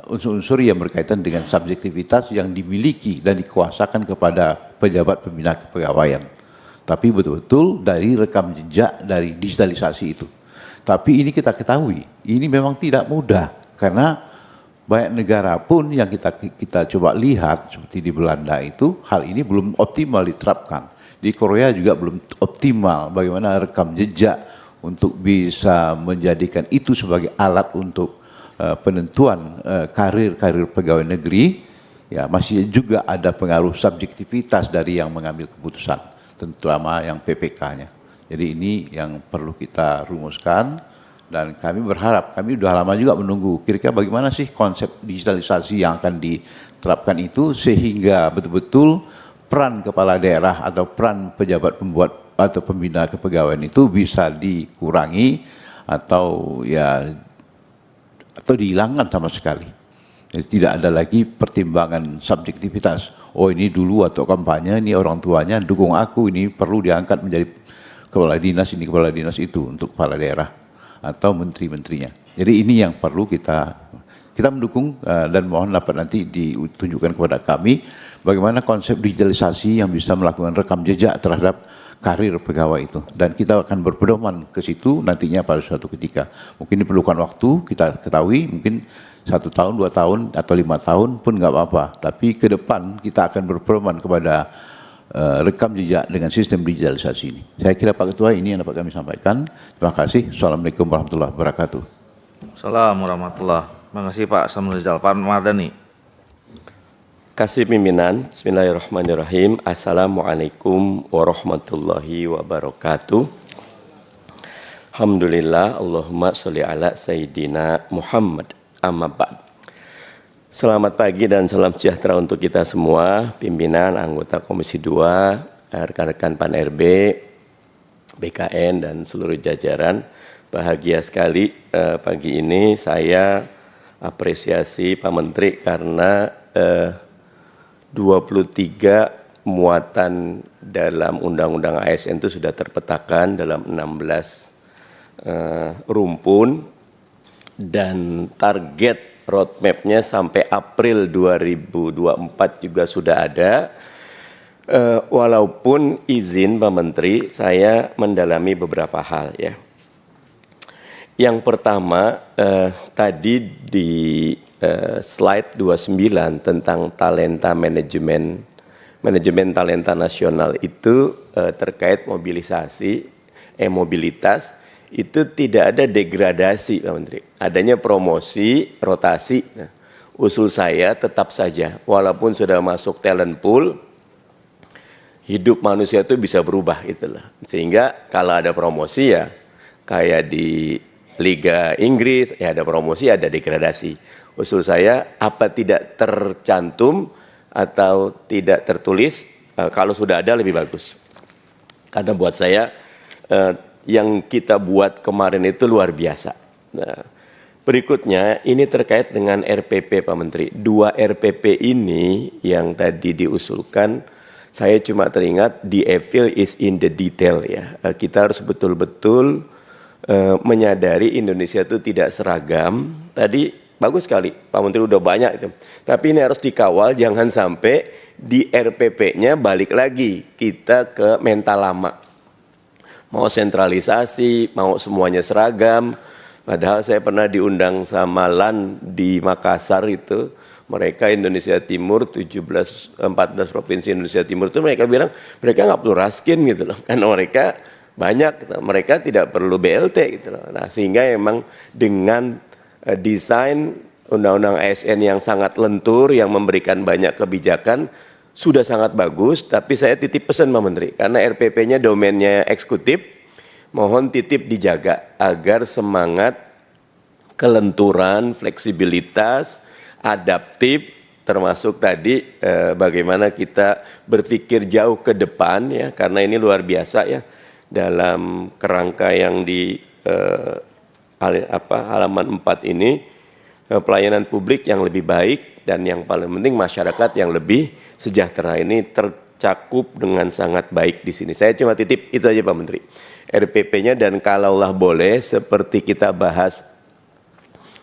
unsur-unsur yang berkaitan dengan subjektivitas yang dimiliki dan dikuasakan kepada pejabat pembina kepegawaian. Tapi betul-betul dari rekam jejak dari digitalisasi itu. Tapi ini kita ketahui, ini memang tidak mudah karena banyak negara pun yang kita coba lihat seperti di Belanda itu hal ini belum optimal diterapkan. Di Korea juga belum optimal bagaimana rekam jejak untuk bisa menjadikan itu sebagai alat untuk penentuan karir pegawai negeri. Ya masih juga ada pengaruh subjektivitas dari yang mengambil keputusan, terutama yang PPK-nya. Jadi ini yang perlu kita rumuskan dan kami berharap, kami sudah lama juga menunggu kira-kira bagaimana sih konsep digitalisasi yang akan diterapkan itu sehingga betul-betul peran kepala daerah atau peran pejabat pembuat atau pembina kepegawaian itu bisa dikurangi atau dihilangkan sama sekali. Jadi tidak ada lagi pertimbangan subjektivitas. Oh ini dulu atau kampanye, ini orang tuanya dukung aku, ini perlu diangkat menjadi kepala dinas, ini kepala dinas itu untuk kepala daerah atau menteri-menterinya. Jadi ini yang perlu kita kita mendukung dan mohon dapat nanti ditunjukkan kepada kami bagaimana konsep digitalisasi yang bisa melakukan rekam jejak terhadap karir pegawai itu. Dan kita akan berpedoman ke situ nantinya pada suatu ketika. Mungkin diperlukan waktu, kita ketahui mungkin 1 tahun, 2 tahun, atau 5 tahun pun nggak apa-apa. Tapi ke depan kita akan berpedoman kepada rekam jejak dengan sistem digitalisasi ini. Saya kira Pak Ketua ini yang dapat kami sampaikan. Terima kasih. Assalamualaikum warahmatullahi wabarakatuh. Assalamualaikum warahmatullahi wabarakatuh. Terima kasih Pak Samuel Rizal. Pak Mardani. Kasih pimpinan, bismillahirrahmanirrahim. Assalamualaikum warahmatullahi wabarakatuh. Alhamdulillah, Allahumma sholli ala Sayyidina Muhammad. Amma ba'd. Selamat pagi dan salam sejahtera untuk kita semua, pimpinan, anggota Komisi 2, rekan-rekan Pan RB, BKN, dan seluruh jajaran. Bahagia sekali pagi ini saya apresiasi Pak Menteri karena 23 muatan dalam Undang-Undang ASN itu sudah terpetakan dalam 16 rumpun dan target roadmap-nya sampai April 2024 juga sudah ada. Walaupun izin Pak Menteri, saya mendalami beberapa hal ya. Yang pertama, tadi di slide 29 tentang talenta manajemen talenta nasional itu terkait mobilisasi, mobilitas, itu tidak ada degradasi Pak Menteri. Adanya promosi, rotasi. Nah, usul saya tetap saja, walaupun sudah masuk talent pool, hidup manusia itu bisa berubah gitu loh. Sehingga kalau ada promosi ya kayak di Liga Inggris, ya ada promosi, ada degradasi. Usul saya, apa tidak tercantum atau tidak tertulis, kalau sudah ada lebih bagus. Karena buat saya, yang kita buat kemarin itu luar biasa. Nah, berikutnya, ini terkait dengan RPP Pak Menteri. 2 RPP ini yang tadi diusulkan, saya cuma teringat, the evil is in the detail ya. Kita harus betul-betul menyadari Indonesia itu tidak seragam. Tadi bagus sekali Pak Menteri udah banyak itu. Tapi ini harus dikawal, jangan sampai di RPP-nya balik lagi kita ke mental lama. Mau sentralisasi, mau semuanya seragam. Padahal saya pernah diundang sama LAN di Makassar itu. Mereka Indonesia Timur, 14 provinsi Indonesia Timur itu mereka bilang mereka nggak perlu raskin gitu loh. Karena mereka banyak, mereka tidak perlu BLT gitu loh. Nah, sehingga emang dengan desain Undang-Undang ASN yang sangat lentur, yang memberikan banyak kebijakan, sudah sangat bagus. Tapi saya titip pesan Pak Menteri, karena RPP-nya domainnya eksekutif, mohon titip dijaga agar semangat kelenturan, fleksibilitas, adaptif, termasuk tadi bagaimana kita berpikir jauh ke depan ya, karena ini luar biasa ya. Dalam kerangka yang di halaman 4 ini, pelayanan publik yang lebih baik dan yang paling penting masyarakat yang lebih sejahtera ini tercakup dengan sangat baik di sini. Saya cuma titip itu aja Pak Menteri. RPP-nya, dan kalaulah boleh seperti kita bahas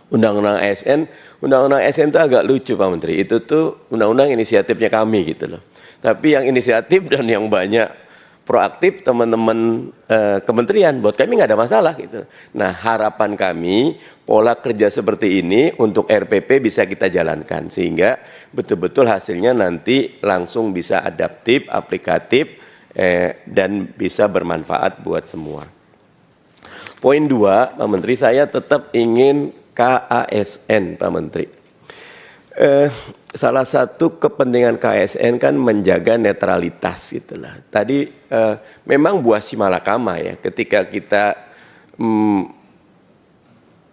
Undang-Undang ASN, Undang-Undang ASN itu agak lucu Pak Menteri. Itu tuh undang-undang inisiatifnya kami gitu loh. Tapi yang inisiatif dan yang banyak proaktif teman-teman kementerian, buat kami nggak ada masalah gitu. Nah, harapan kami pola kerja seperti ini untuk RPP bisa kita jalankan sehingga betul-betul hasilnya nanti langsung bisa adaptif, aplikatif, dan bisa bermanfaat buat semua. Poin 2, Pak Menteri, saya tetap ingin KASN Pak Menteri. Salah satu kepentingan KASN kan menjaga netralitas gitulah. Tadi memang buah si malakama ya, ketika kita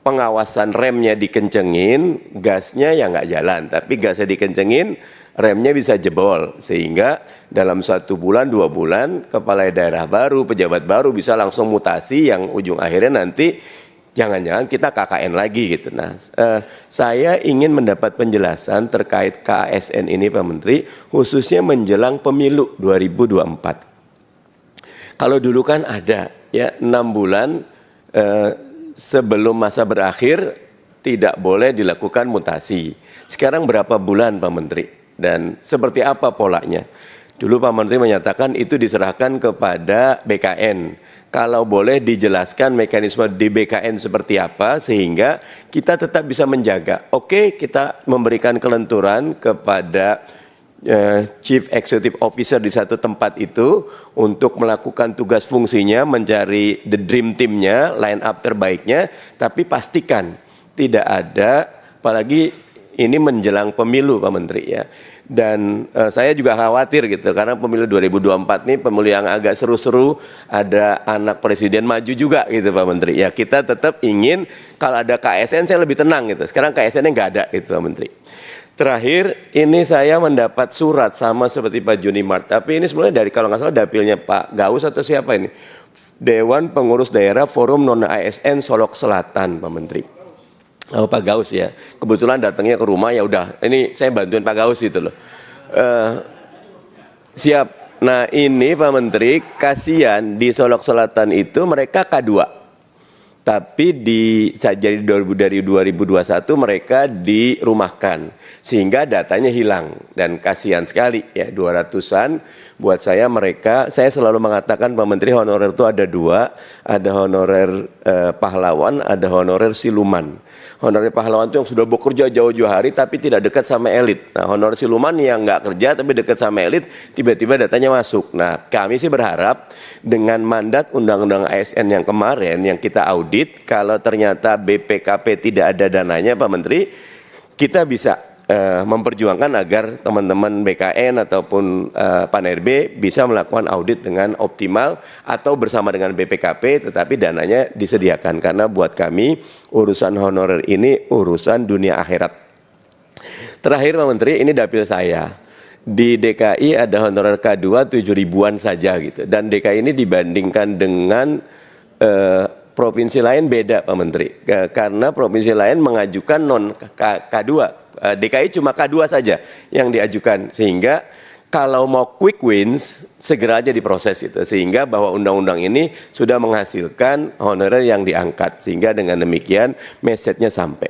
pengawasan remnya dikencengin, gasnya ya nggak jalan, tapi gasnya dikencengin, remnya bisa jebol, sehingga dalam 1 bulan, 2 bulan, kepala daerah baru, pejabat baru bisa langsung mutasi yang ujung akhirnya nanti jangan-jangan kita KKN lagi gitu. Nah, saya ingin mendapat penjelasan terkait KASN ini Pak Menteri, khususnya menjelang pemilu 2024. Kalau dulu kan ada ya 6 bulan sebelum masa berakhir tidak boleh dilakukan mutasi. Sekarang berapa bulan Pak Menteri? Dan seperti apa polanya? Dulu Pak Menteri menyatakan itu diserahkan kepada BKN. Kalau boleh dijelaskan mekanisme di BKN seperti apa sehingga kita tetap bisa menjaga. Oke, kita memberikan kelenturan kepada Chief Executive Officer di satu tempat itu untuk melakukan tugas fungsinya, mencari the dream team-nya, line up terbaiknya, tapi pastikan tidak ada, apalagi ini menjelang pemilu Pak Menteri ya. Dan saya juga khawatir gitu karena pemilu 2024 ini pemilu yang agak seru-seru, ada anak presiden maju juga gitu Pak Menteri. Ya kita tetap ingin kalau ada KSN saya lebih tenang gitu. Sekarang KSN-nya nggak ada gitu Pak Menteri. Terakhir, ini saya mendapat surat sama seperti Pak Junimart, tapi ini sebenarnya dari kalau nggak salah dapilnya Pak Gaus atau siapa ini? Dewan Pengurus Daerah Forum Non-ASN Solok Selatan, Pak Menteri. Oh, Pak Gaus ya, kebetulan datangnya ke rumah ya udah, ini saya bantuin Pak Gaus gitu loh. Siap. Nah ini Pak Menteri, kasihan di Solok Selatan itu mereka K2. Tapi dari 2021 mereka dirumahkan sehingga datanya hilang dan kasihan sekali ya 200-an buat saya mereka. Saya selalu mengatakan Pak Menteri, honorer itu ada dua, ada honorer pahlawan, ada honorer siluman. Honorer pahlawan itu yang sudah bekerja jauh-jauh hari tapi tidak dekat sama elit. Nah, honorer siluman yang nggak kerja tapi dekat sama elit, tiba-tiba datanya masuk. Nah, kami sih berharap dengan mandat Undang-Undang ASN yang kemarin yang kita audit, kalau ternyata BPKP tidak ada dananya Pak Menteri, kita bisa memperjuangkan agar teman-teman BKN ataupun Pan-RB bisa melakukan audit dengan optimal atau bersama dengan BPKP tetapi dananya disediakan karena buat kami urusan honorer ini urusan dunia akhirat. Terakhir Pak Menteri, ini dapil saya. Di DKI ada honorer K2 7 ribuan saja gitu dan DKI ini dibandingkan dengan provinsi lain beda Pak Menteri karena provinsi lain mengajukan non K2. DKI cuma K2 saja yang diajukan sehingga kalau mau quick wins segera aja diproses itu sehingga bahwa undang-undang ini sudah menghasilkan honorer yang diangkat sehingga dengan demikian message-nya sampai.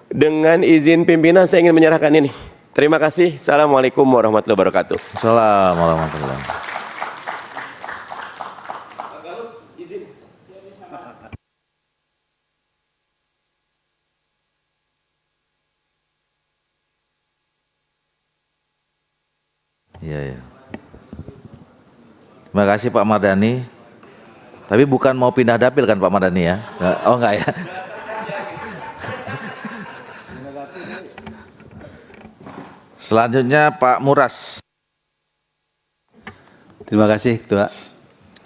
Dengan izin pimpinan saya ingin menyerahkan ini. Terima kasih. Assalamualaikum warahmatullahi wabarakatuh. Assalamualaikum warahmatullahi wabarakatuh. Iya, ya. Terima kasih Pak Mardhani. Tapi bukan mau pindah dapil kan Pak Mardhani ya? Oh enggak ya? Selanjutnya Pak Muras. Terima kasih Ketua.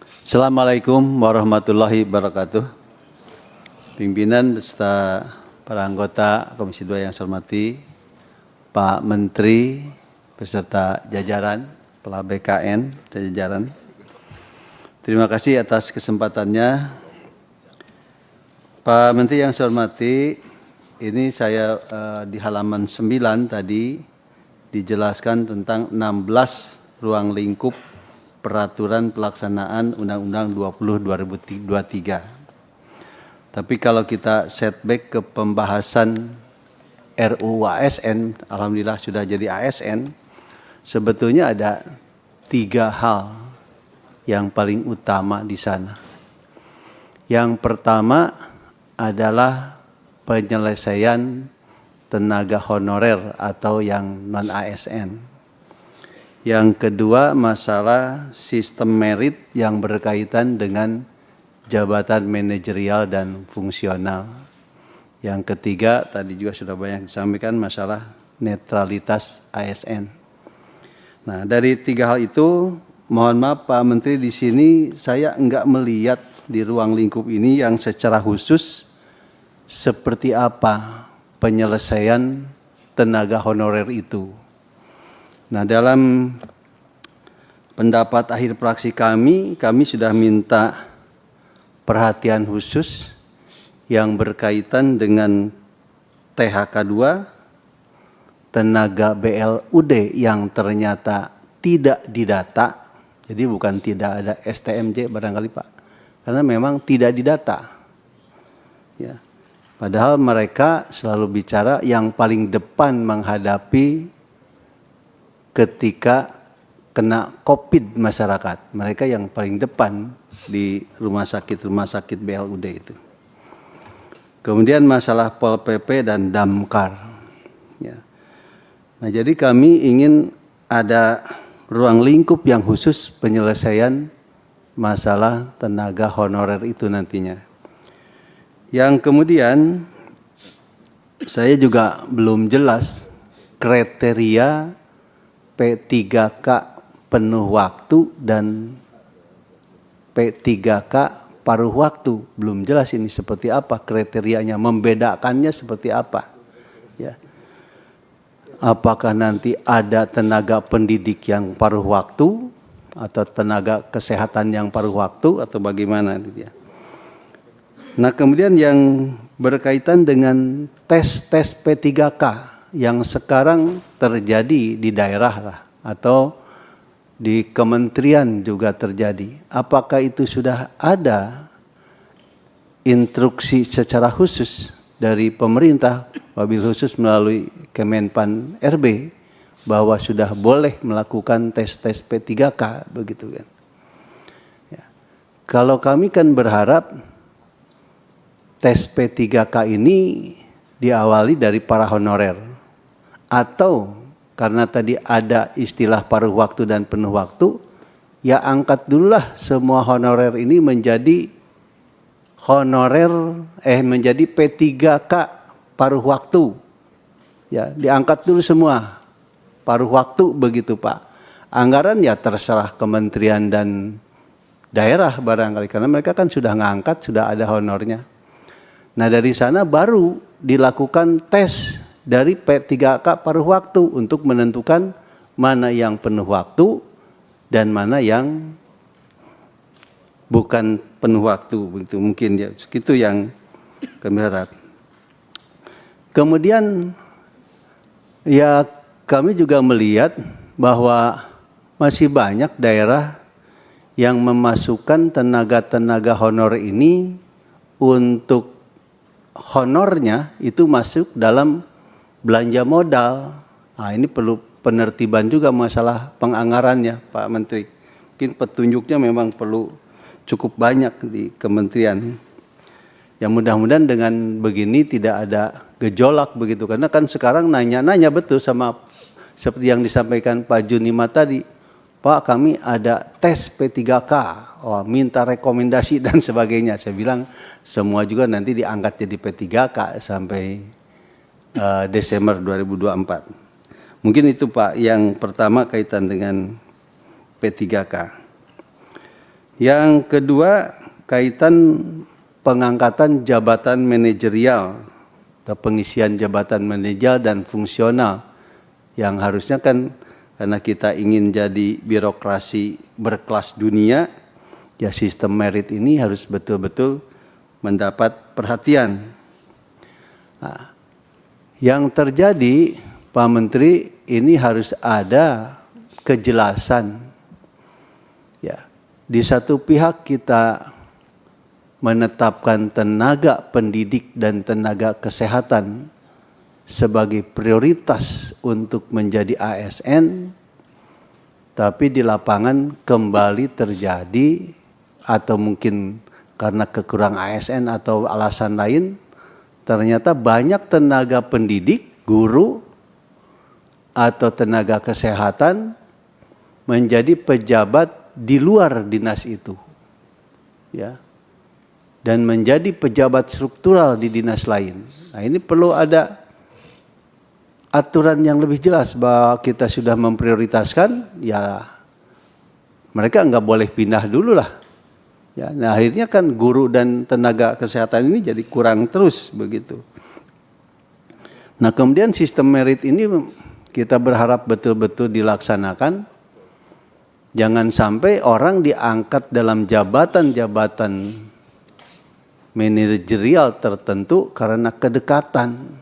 Assalamualaikum warahmatullahi wabarakatuh. Pimpinan beserta para anggota Komisi 2 yang saya hormati, Pak Menteri beserta jajaran, Kepala BKN, jajaran. Terima kasih atas kesempatannya. Pak Menteri yang saya hormati, ini saya di halaman 9 tadi dijelaskan tentang 16 ruang lingkup peraturan pelaksanaan Undang-Undang 20 2023. Tapi kalau kita setback ke pembahasan RUU ASN, alhamdulillah sudah jadi ASN. Sebetulnya ada 3 hal yang paling utama di sana. Yang pertama adalah penyelesaian tenaga honorer atau yang non-ASN. Yang kedua masalah sistem merit yang berkaitan dengan jabatan manajerial dan fungsional. Yang ketiga tadi juga sudah banyak disampaikan masalah netralitas ASN. Nah, dari 3 hal itu, mohon maaf Pak Menteri, di sini saya enggak melihat di ruang lingkup ini yang secara khusus seperti apa penyelesaian tenaga honorer itu. Nah, dalam pendapat akhir praksi kami sudah minta perhatian khusus yang berkaitan dengan THK 2, tenaga BLUD yang ternyata tidak didata, jadi bukan tidak ada STMJ barangkali Pak, karena memang tidak didata. Ya. Padahal mereka selalu bicara yang paling depan menghadapi ketika kena COVID masyarakat. Mereka yang paling depan di rumah sakit BLUD itu. Kemudian masalah Pol PP dan Damkar. Ya. Nah, jadi kami ingin ada ruang lingkup yang khusus penyelesaian masalah tenaga honorer itu nantinya. Yang kemudian saya juga belum jelas kriteria P3K penuh waktu dan P3K paruh waktu. Belum jelas ini seperti apa kriterianya, membedakannya seperti apa. Ya. Apakah nanti ada tenaga pendidik yang paruh waktu atau tenaga kesehatan yang paruh waktu atau bagaimana itu ya. Nah, kemudian yang berkaitan dengan tes P3K yang sekarang terjadi di daerah lah, atau di kementerian juga terjadi. Apakah itu sudah ada instruksi secara khusus dari pemerintah, wabil khusus melalui Kemenpan RB, bahwa sudah boleh melakukan tes P3K begitu kan? Ya. Kalau kami kan berharap tes P3K ini diawali dari para honorer, atau karena tadi ada istilah paruh waktu dan penuh waktu, ya angkat dululah semua honorer ini menjadi menjadi P3K paruh waktu. Ya, diangkat dulu semua paruh waktu begitu Pak. Anggaran ya terserah kementerian dan daerah barangkali, karena mereka kan sudah ngangkat, sudah ada honornya. Nah, dari sana baru dilakukan tes dari P3K paruh waktu untuk menentukan mana yang penuh waktu dan mana yang bukan penuh waktu begitu, mungkin ya segitu yang kami harap. Kemudian ya kami juga melihat bahwa masih banyak daerah yang memasukkan tenaga-tenaga honor ini untuk honornya itu masuk dalam belanja modal. Nah, ini perlu penertiban juga masalah penganggarannya Pak Menteri. Mungkin petunjuknya memang perlu cukup banyak di kementerian. Ya mudah-mudahan dengan begini tidak ada gejolak begitu. Karena kan sekarang nanya-nanya betul sama seperti yang disampaikan Pak Junima tadi. Pak, kami ada tes P3K, minta rekomendasi dan sebagainya. Saya bilang semua juga nanti diangkat jadi P3K sampai Desember 2024. Mungkin itu Pak yang pertama kaitan dengan P3K. Yang kedua kaitan pengangkatan jabatan manajerial atau pengisian jabatan manajerial dan fungsional yang harusnya kan karena kita ingin jadi birokrasi berkelas dunia, ya sistem merit ini harus betul-betul mendapat perhatian. Nah, yang terjadi Pak Menteri ini harus ada kejelasan. Ya, di satu pihak kita menetapkan tenaga pendidik dan tenaga kesehatan sebagai prioritas untuk menjadi ASN, tapi di lapangan kembali terjadi atau mungkin karena kekurangan ASN atau alasan lain, ternyata banyak tenaga pendidik, guru, atau tenaga kesehatan menjadi pejabat di luar dinas itu. Ya. Dan menjadi pejabat struktural di dinas lain. Nah, ini perlu ada aturan yang lebih jelas bahwa kita sudah memprioritaskan, ya mereka nggak boleh pindah dulu lah. Ya, nah akhirnya kan guru dan tenaga kesehatan ini jadi kurang terus begitu. Nah kemudian sistem merit ini kita berharap betul-betul dilaksanakan. Jangan sampai orang diangkat dalam jabatan-jabatan manajerial tertentu karena kedekatan,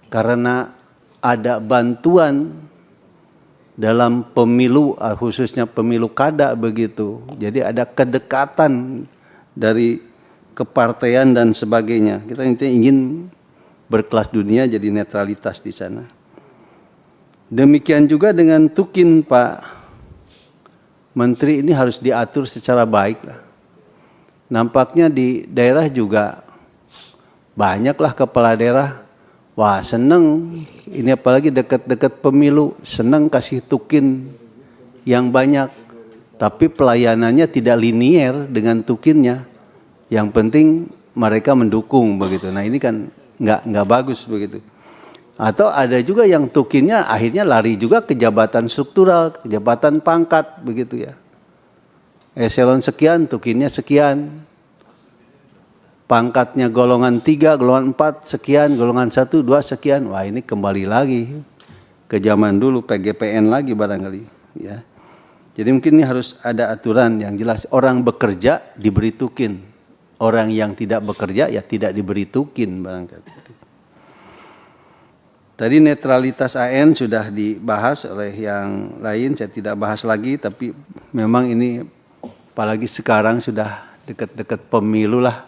karena ada bantuan dalam pemilu, khususnya pemilu kada begitu. Jadi ada kedekatan dari kepartaian dan sebagainya. Kita ingin berkelas dunia, jadi netralitas di sana. Demikian juga dengan Tukin, Pak Menteri, ini harus diatur secara baik lah. Nampaknya di daerah juga banyaklah kepala daerah, wah seneng, ini apalagi dekat-dekat pemilu, seneng kasih Tukin yang banyak. Tapi pelayanannya tidak linier dengan Tukinnya. Yang penting mereka mendukung begitu. Nah ini kan nggak bagus begitu. Atau ada juga yang Tukinnya akhirnya lari juga ke jabatan struktural, ke jabatan pangkat begitu ya. Eselon sekian, Tukinnya sekian. Pangkatnya golongan 3, golongan 4 sekian, golongan 1, 2 sekian. Wah ini kembali lagi ke zaman dulu PGPN lagi barangkali ya. Jadi mungkin ini harus ada aturan yang jelas. Orang bekerja diberi Tukin. Orang yang tidak bekerja ya tidak diberi Tukin barangkali. Tadi netralitas AN sudah dibahas oleh yang lain, saya tidak bahas lagi. Tapi memang ini apalagi sekarang sudah dekat-dekat pemilu lah.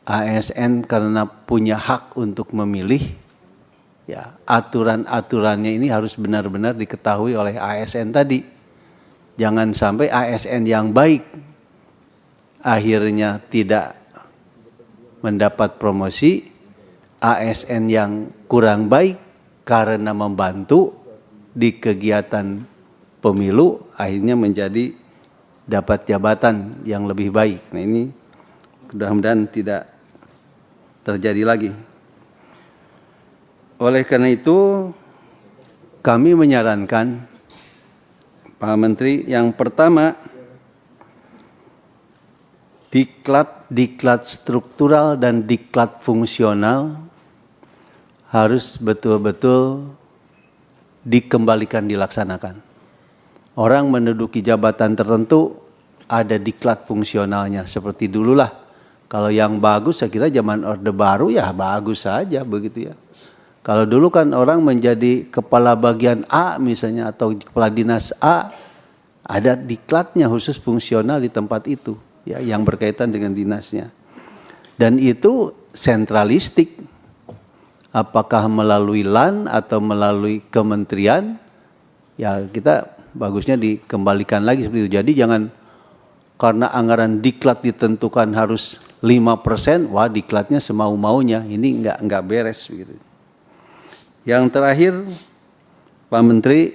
ASN karena punya hak untuk memilih. Ya, aturan-aturannya ini harus benar-benar diketahui oleh ASN tadi. Jangan sampai ASN yang baik akhirnya tidak mendapat promosi, ASN yang kurang baik karena membantu di kegiatan pemilu akhirnya menjadi dapat jabatan yang lebih baik. Nah ini mudah-mudahan tidak terjadi lagi. Oleh karena itu kami menyarankan Pak Menteri, yang pertama diklat struktural dan diklat fungsional harus betul-betul dikembalikan dilaksanakan. Orang menduduki jabatan tertentu ada diklat fungsionalnya seperti dululah. Kalau yang bagus saya kira zaman Orde Baru ya bagus saja begitu ya. Kalau dulu kan orang menjadi kepala bagian A misalnya atau kepala dinas A, ada diklatnya khusus fungsional di tempat itu ya yang berkaitan dengan dinasnya. Dan itu sentralistik. Apakah melalui LAN atau melalui kementerian? Ya kita bagusnya dikembalikan lagi seperti itu. Jadi jangan karena anggaran diklat ditentukan harus 5%, wah diklatnya semau-maunya. Ini enggak beres begitu. Yang terakhir, Pak Menteri,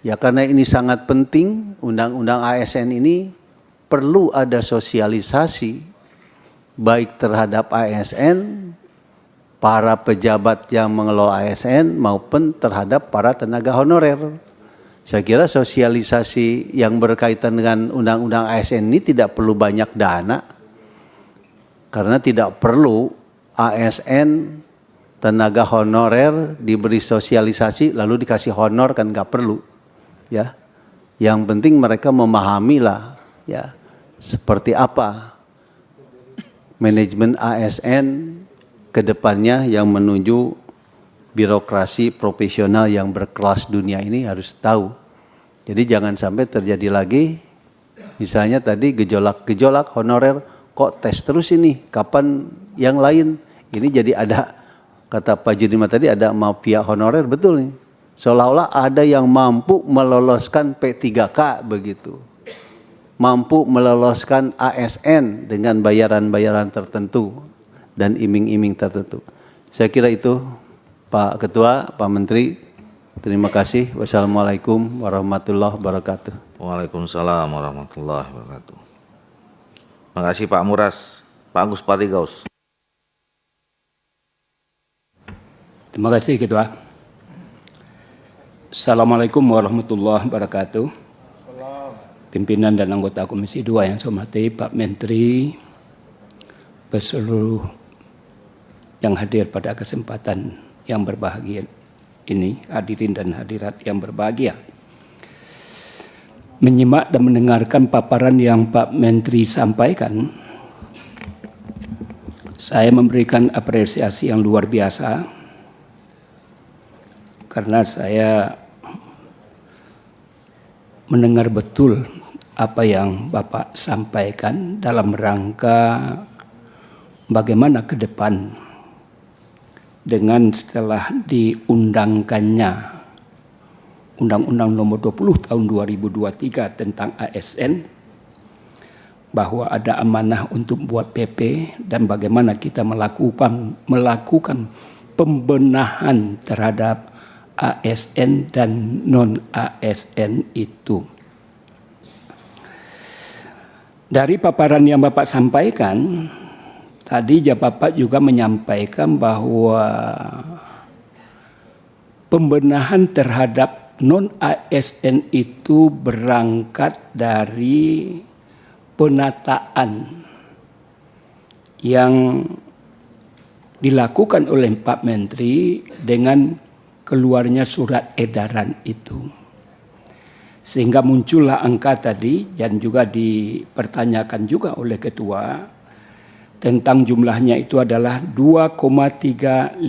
ya karena ini sangat penting, undang-undang ASN ini perlu ada sosialisasi baik terhadap ASN, para pejabat yang mengelola ASN maupun terhadap para tenaga honorer. Saya kira sosialisasi yang berkaitan dengan undang-undang ASN ini tidak perlu banyak dana, karena tidak perlu ASN tenaga honorer diberi sosialisasi lalu dikasih honor, kan nggak perlu ya. Yang penting mereka memahami lah ya seperti apa manajemen ASN kedepannya yang menuju birokrasi profesional yang berkelas dunia ini harus tahu. Jadi jangan sampai terjadi lagi misalnya tadi gejolak honorer, kok tes terus ini, kapan yang lain? Ini jadi ada, kata Pak Judima tadi, ada mafia honorer, betul nih. Seolah-olah ada yang mampu meloloskan P3K begitu. Mampu meloloskan ASN dengan bayaran-bayaran tertentu dan iming-iming tertentu. Saya kira itu Pak Ketua, Pak Menteri, terima kasih. Wassalamualaikum warahmatullahi wabarakatuh. Waalaikumsalam warahmatullahi wabarakatuh. Terima kasih Pak Muras. Pak Agus Parigaus. Terima kasih Ketua. Assalamualaikum warahmatullahi wabarakatuh. Pimpinan dan anggota Komisi 2 yang saya hormati, Pak Menteri, seluruh yang hadir pada kesempatan yang berbahagia ini, hadirin dan hadirat yang berbahagia. Menyimak dan mendengarkan paparan yang Pak Menteri sampaikan, saya memberikan apresiasi yang luar biasa karena saya mendengar betul apa yang Bapak sampaikan dalam rangka bagaimana ke depan dengan setelah diundangkannya Undang-Undang Nomor 20 Tahun 2023 tentang ASN, bahwa ada amanah untuk buat PP dan bagaimana kita melakukan pembenahan terhadap ASN dan non-ASN itu. Dari paparan yang Bapak sampaikan, tadi Bapak juga menyampaikan bahwa pembenahan terhadap non-ASN itu berangkat dari penataan yang dilakukan oleh Pak Menteri dengan keluarnya surat edaran itu. Sehingga muncullah angka tadi dan juga dipertanyakan juga oleh Ketua tentang jumlahnya itu adalah 2,355092.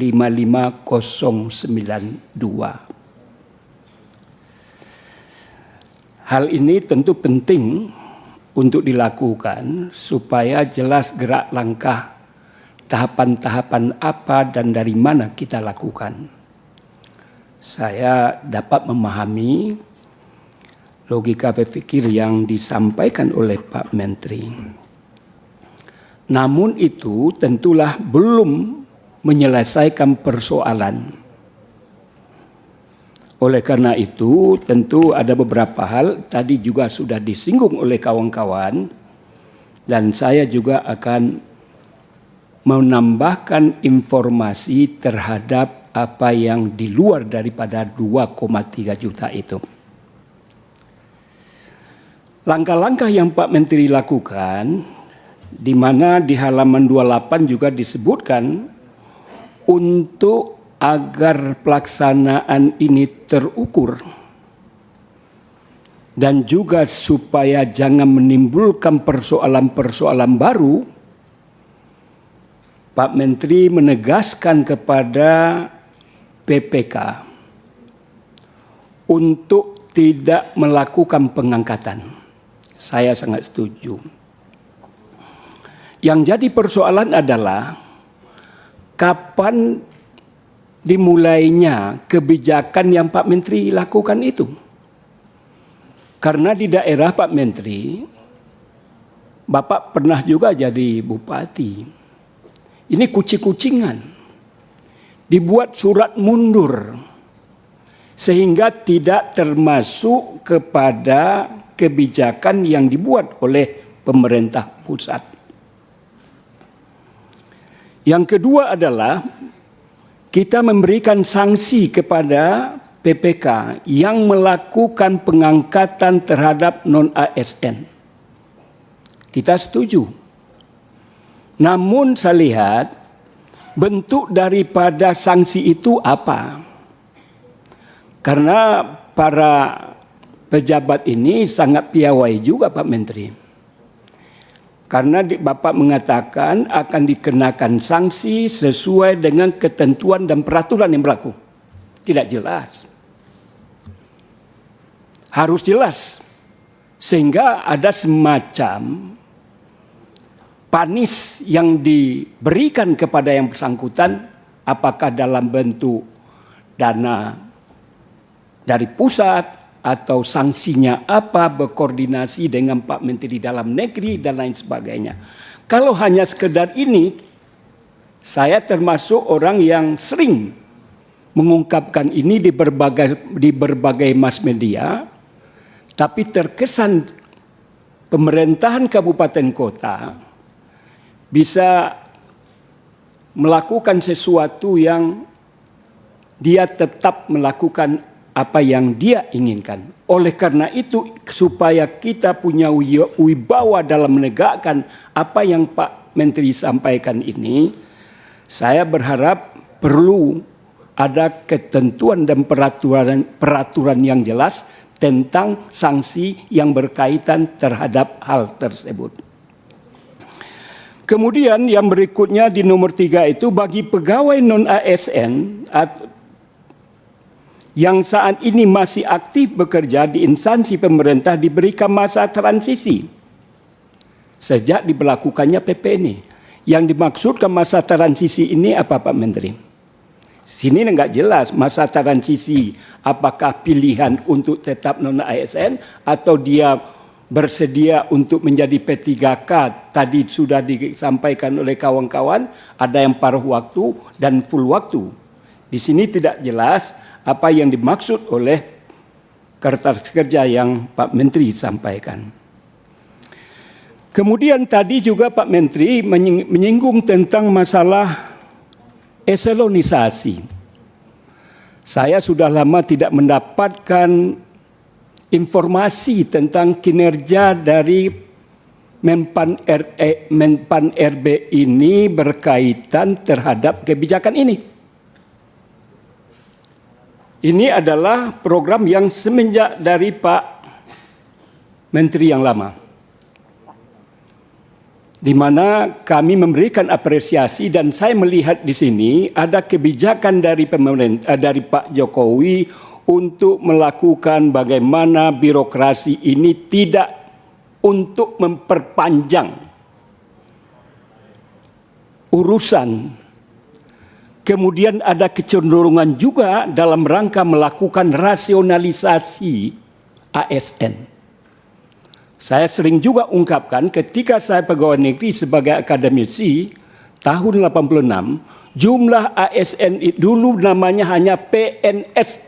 Hal ini tentu penting untuk dilakukan supaya jelas gerak langkah tahapan-tahapan apa dan dari mana kita lakukan. Saya dapat memahami logika berpikir yang disampaikan oleh Pak Menteri. Namun itu tentulah belum menyelesaikan persoalan. Oleh karena itu tentu ada beberapa hal tadi juga sudah disinggung oleh kawan-kawan dan saya juga akan menambahkan informasi terhadap apa yang di luar daripada 2,3 juta itu. Langkah-langkah yang Pak Menteri lakukan, di mana di halaman 28 juga disebutkan untuk agar pelaksanaan ini terukur dan juga supaya jangan menimbulkan persoalan-persoalan baru, Pak Menteri menegaskan kepada PPK untuk tidak melakukan pengangkatan. Saya sangat setuju. Yang jadi persoalan adalah kapan dimulainya kebijakan yang Pak Menteri lakukan itu. Karena di daerah Pak Menteri, Bapak pernah juga jadi bupati. Ini kucing-kucingan. Dibuat surat mundur. Sehingga tidak termasuk kepada kebijakan yang dibuat oleh pemerintah pusat. Yang kedua adalah kita memberikan sanksi kepada PPK yang melakukan pengangkatan terhadap non-ASN. Kita setuju. Namun saya lihat bentuk daripada sanksi itu apa? Karena para pejabat ini sangat piawai juga Pak Menteri. Karena Bapak mengatakan akan dikenakan sanksi sesuai dengan ketentuan dan peraturan yang berlaku. Tidak jelas. Harus jelas. Sehingga ada semacam panis yang diberikan kepada yang bersangkutan, apakah dalam bentuk dana dari pusat, atau sanksinya apa, berkoordinasi dengan Pak Menteri Dalam Negeri dan lain sebagainya. Kalau hanya sekedar ini, saya termasuk orang yang sering mengungkapkan ini di berbagai mass media, tapi terkesan pemerintahan kabupaten kota bisa melakukan sesuatu yang dia tetap melakukan apa yang dia inginkan. Oleh karena itu, supaya kita punya wibawa dalam menegakkan apa yang Pak Menteri sampaikan ini, saya berharap perlu ada ketentuan dan peraturan yang jelas tentang sanksi yang berkaitan terhadap hal tersebut. Kemudian yang berikutnya di nomor 3 itu bagi pegawai non-ASN yang saat ini masih aktif bekerja di instansi pemerintah diberikan masa transisi sejak diberlakukannya PP ini. Yang dimaksudkan masa transisi ini apa Pak Menteri? Sini enggak jelas masa transisi apakah pilihan untuk tetap non ASN atau dia bersedia untuk menjadi P3K. Tadi sudah disampaikan oleh kawan-kawan, ada yang paruh waktu dan full waktu. Di sini tidak jelas apa yang dimaksud oleh kertas kerja yang Pak Menteri sampaikan. Kemudian tadi juga Pak Menteri menyinggung tentang masalah eselonisasi. Saya sudah lama tidak mendapatkan informasi tentang kinerja dari Menpan RB ini berkaitan terhadap kebijakan ini. Ini adalah program yang semenjak dari Pak Menteri yang lama, di mana kami memberikan apresiasi dan saya melihat di sini ada kebijakan dari pemerintah, dari Pak Jokowi untuk melakukan bagaimana birokrasi ini tidak untuk memperpanjang urusan. Kemudian ada kecenderungan juga dalam rangka melakukan rasionalisasi ASN. Saya sering juga ungkapkan ketika saya pegawai negeri sebagai akademisi tahun 86, jumlah ASN dulu namanya hanya PNS.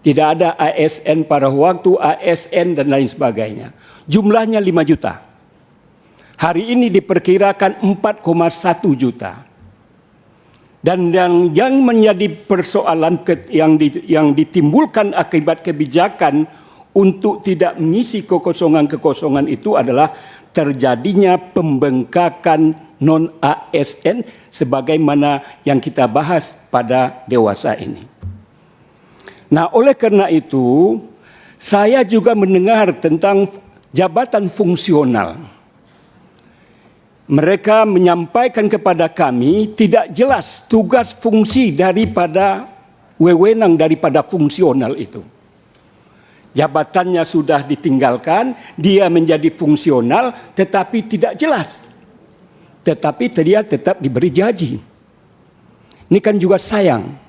Tidak ada ASN pada waktu, ASN dan lain sebagainya. Jumlahnya 5 juta. Hari ini diperkirakan 4,1 juta. Dan yang menjadi persoalan yang ditimbulkan akibat kebijakan untuk tidak mengisi kekosongan-kekosongan itu adalah terjadinya pembengkakan non-ASN sebagaimana yang kita bahas pada dewasa ini. Nah, oleh karena itu, saya juga mendengar tentang jabatan fungsional. Mereka menyampaikan kepada kami tidak jelas tugas fungsi daripada wewenang daripada fungsional itu. Jabatannya sudah ditinggalkan, dia menjadi fungsional tetapi tidak jelas. Tetapi dia tetap diberi gaji. Ini kan juga sayang.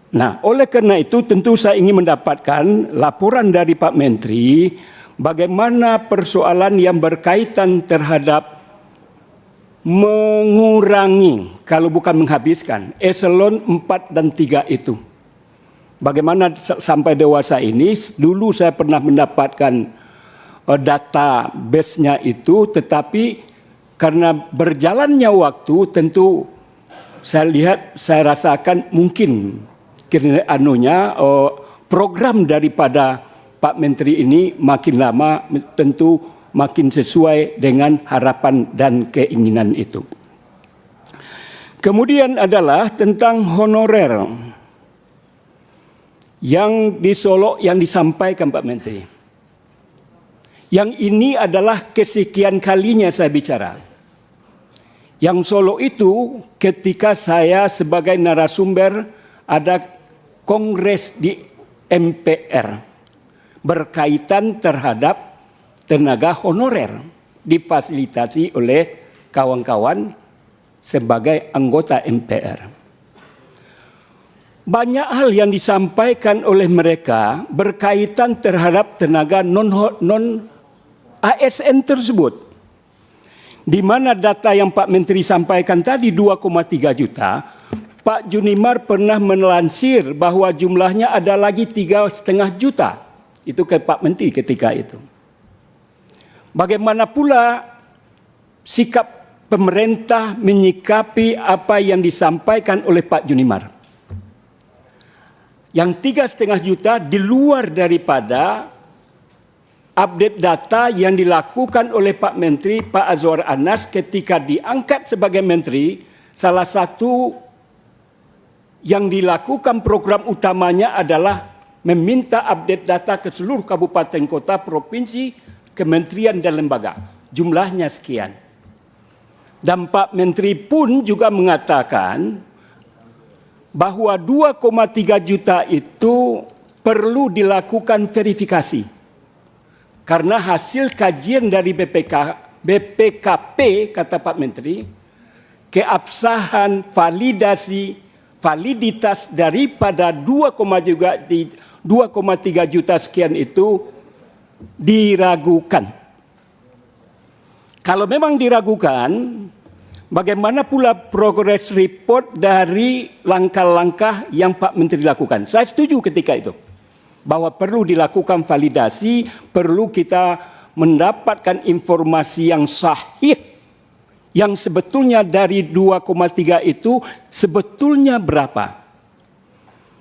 Nah, oleh karena itu tentu saya ingin mendapatkan laporan dari Pak Menteri bagaimana persoalan yang berkaitan terhadap mengurangi, kalau bukan menghabiskan, eselon 4 dan 3 itu. Bagaimana sampai dewasa ini, dulu saya pernah mendapatkan data base-nya itu, tetapi karena berjalannya waktu tentu saya rasakan mungkin program daripada Pak Menteri ini makin lama tentu makin sesuai dengan harapan dan keinginan itu. Kemudian adalah tentang honorer yang di Solo yang disampaikan Pak Menteri. Yang ini adalah kesekian kalinya saya bicara. Yang Solo itu ketika saya sebagai narasumber ada kongres di MPR. Berkaitan terhadap tenaga honorer difasilitasi oleh kawan-kawan sebagai anggota MPR. Banyak hal yang disampaikan oleh mereka berkaitan terhadap tenaga non-ASN tersebut. Di mana data yang Pak Menteri sampaikan tadi 2,3 juta, Pak Junimar pernah melansir bahwa jumlahnya ada lagi 3,5 juta. Itu ke Pak Menteri ketika itu. Bagaimana pula sikap pemerintah menyikapi apa yang disampaikan oleh Pak Junimar? Yang 3,5 juta di luar daripada update data yang dilakukan oleh Pak Menteri, Pak Azwar Anas ketika diangkat sebagai Menteri, salah satu yang dilakukan program utamanya adalah meminta update data ke seluruh kabupaten kota, provinsi, kementerian dan lembaga. Jumlahnya sekian. Dan Pak Menteri pun juga mengatakan bahwa 2,3 juta itu perlu dilakukan verifikasi. Karena hasil kajian dari BPKP, kata Pak Menteri, keabsahan validitas daripada 2,3 juta sekian itu diragukan. Kalau memang diragukan, bagaimana pula progress report dari langkah-langkah yang Pak Menteri lakukan? Saya setuju ketika itu, bahwa perlu dilakukan validasi, perlu kita mendapatkan informasi yang sahih, yang sebetulnya dari 2,3 itu sebetulnya berapa.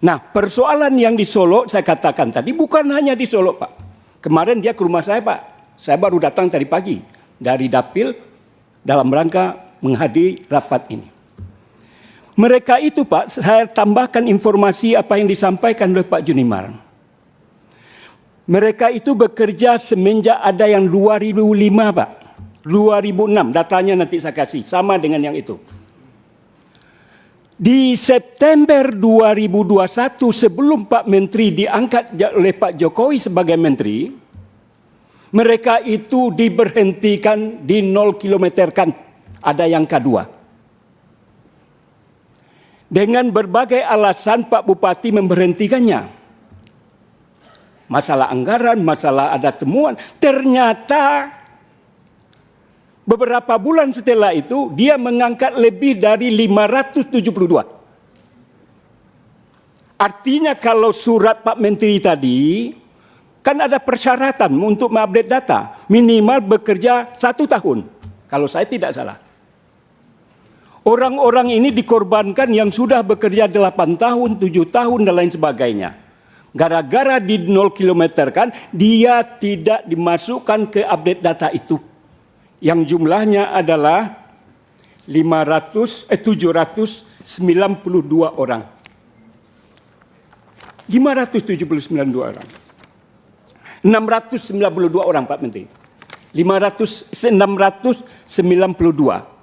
Nah, persoalan yang di Solo, saya katakan tadi, bukan hanya di Solo, Pak. Kemarin dia ke rumah saya, Pak. Saya baru datang tadi pagi dari Dapil dalam rangka menghadiri rapat ini. Mereka itu, Pak, saya tambahkan informasi apa yang disampaikan oleh Pak Junimar. Mereka itu bekerja semenjak ada yang 2005, Pak. 2006, datanya nanti saya kasih, sama dengan yang itu. Di September 2021, sebelum Pak Menteri diangkat oleh Pak Jokowi sebagai Menteri, mereka itu diberhentikan, di 0 kilometer kan, ada yang kedua. Dengan berbagai alasan Pak Bupati memberhentikannya. Masalah anggaran, masalah ada temuan. Ternyata beberapa bulan setelah itu dia mengangkat lebih dari 572. Artinya kalau surat Pak Menteri tadi, kan ada persyaratan untuk mengupdate data. Minimal bekerja 1 tahun. Kalau saya tidak salah. Orang-orang ini dikorbankan yang sudah bekerja 8 tahun, 7 tahun dan lain sebagainya. Gara-gara di 0 kilometer kan, dia tidak dimasukkan ke update data itu. Yang jumlahnya adalah 792 orang. 579 orang. 692 orang, Pak Menteri. 692.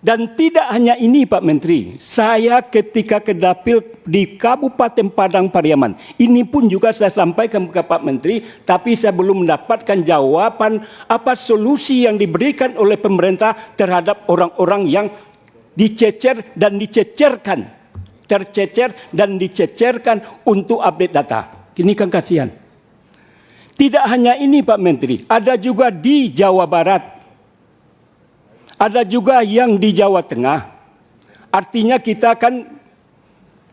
Dan tidak hanya ini, Pak Menteri. Saya ketika ke Dapil di Kabupaten Padang Pariaman, ini pun juga saya sampaikan ke Pak Menteri, tapi saya belum mendapatkan jawaban apa solusi yang diberikan oleh pemerintah terhadap orang-orang yang dicecer dan dicecerkan. Tercecer dan dicecerkan untuk update data. Ini kan kasihan. Tidak hanya ini, Pak Menteri, ada juga di Jawa Barat. Ada juga yang di Jawa Tengah. Artinya kita kan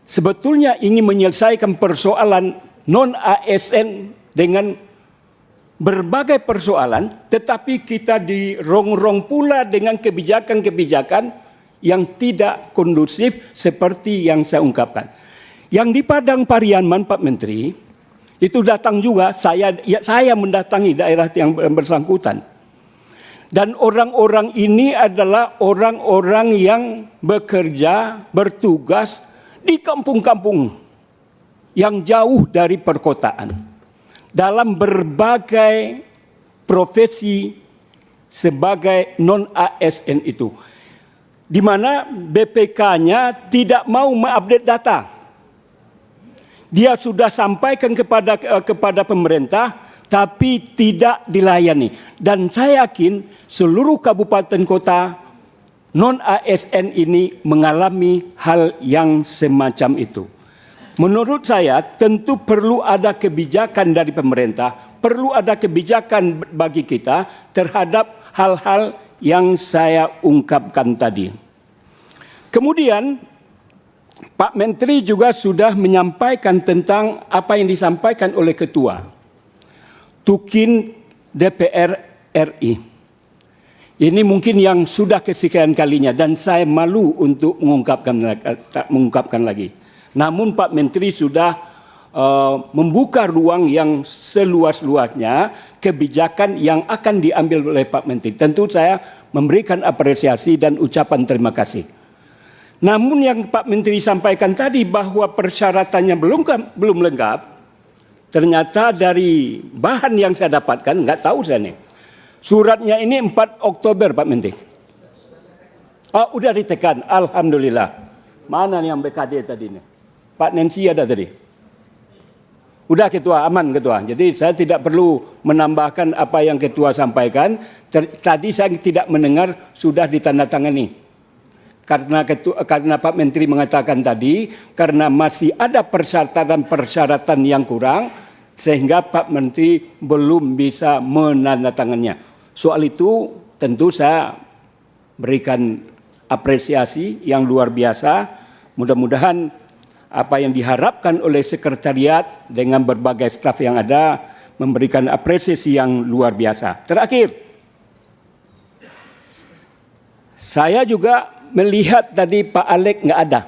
sebetulnya ingin menyelesaikan persoalan non-ASN dengan berbagai persoalan, tetapi kita dirongrong pula dengan kebijakan-kebijakan yang tidak kondusif seperti yang saya ungkapkan. Yang di Padang Pariaman, Pak Menteri, itu datang juga, saya mendatangi daerah yang bersangkutan. Dan orang-orang ini adalah orang-orang yang bekerja, bertugas di kampung-kampung yang jauh dari perkotaan. Dalam berbagai profesi sebagai non-ASN itu. Di mana BPK-nya tidak mau mengupdate data. Dia sudah sampaikan kepada pemerintah, tapi tidak dilayani. Dan saya yakin seluruh kabupaten kota non-ASN ini mengalami hal yang semacam itu. Menurut saya tentu perlu ada kebijakan dari pemerintah, perlu ada kebijakan bagi kita terhadap hal-hal yang saya ungkapkan tadi. Kemudian Pak Menteri juga sudah menyampaikan tentang apa yang disampaikan oleh Ketua Tukin DPR RI. Ini mungkin yang sudah kesekian kalinya dan saya malu untuk mengungkapkan lagi. Namun Pak Menteri sudah membuka ruang yang seluas-luasnya kebijakan yang akan diambil oleh Pak Menteri. Tentu saya memberikan apresiasi dan ucapan terima kasih. Namun yang Pak Menteri sampaikan tadi bahwa persyaratannya belum lengkap, ternyata dari bahan yang saya dapatkan, nggak tahu saya nih. Suratnya ini 4 Oktober Pak Menteri. Oh, udah ditekan, alhamdulillah. Mana nih yang BKD tadi nih? Pak Nancy ada tadi? Udah Ketua, aman Ketua. Jadi saya tidak perlu menambahkan apa yang Ketua sampaikan. Tadi saya tidak mendengar sudah ditandatangani. Karena Pak Menteri mengatakan tadi, karena masih ada persyaratan-persyaratan yang kurang, sehingga Pak Menteri belum bisa menandatangannya. Soal itu tentu saya berikan apresiasi yang luar biasa. Mudah-mudahan apa yang diharapkan oleh sekretariat dengan berbagai staf yang ada memberikan apresiasi yang luar biasa. Terakhir, saya juga melihat tadi Pak Alek nggak ada.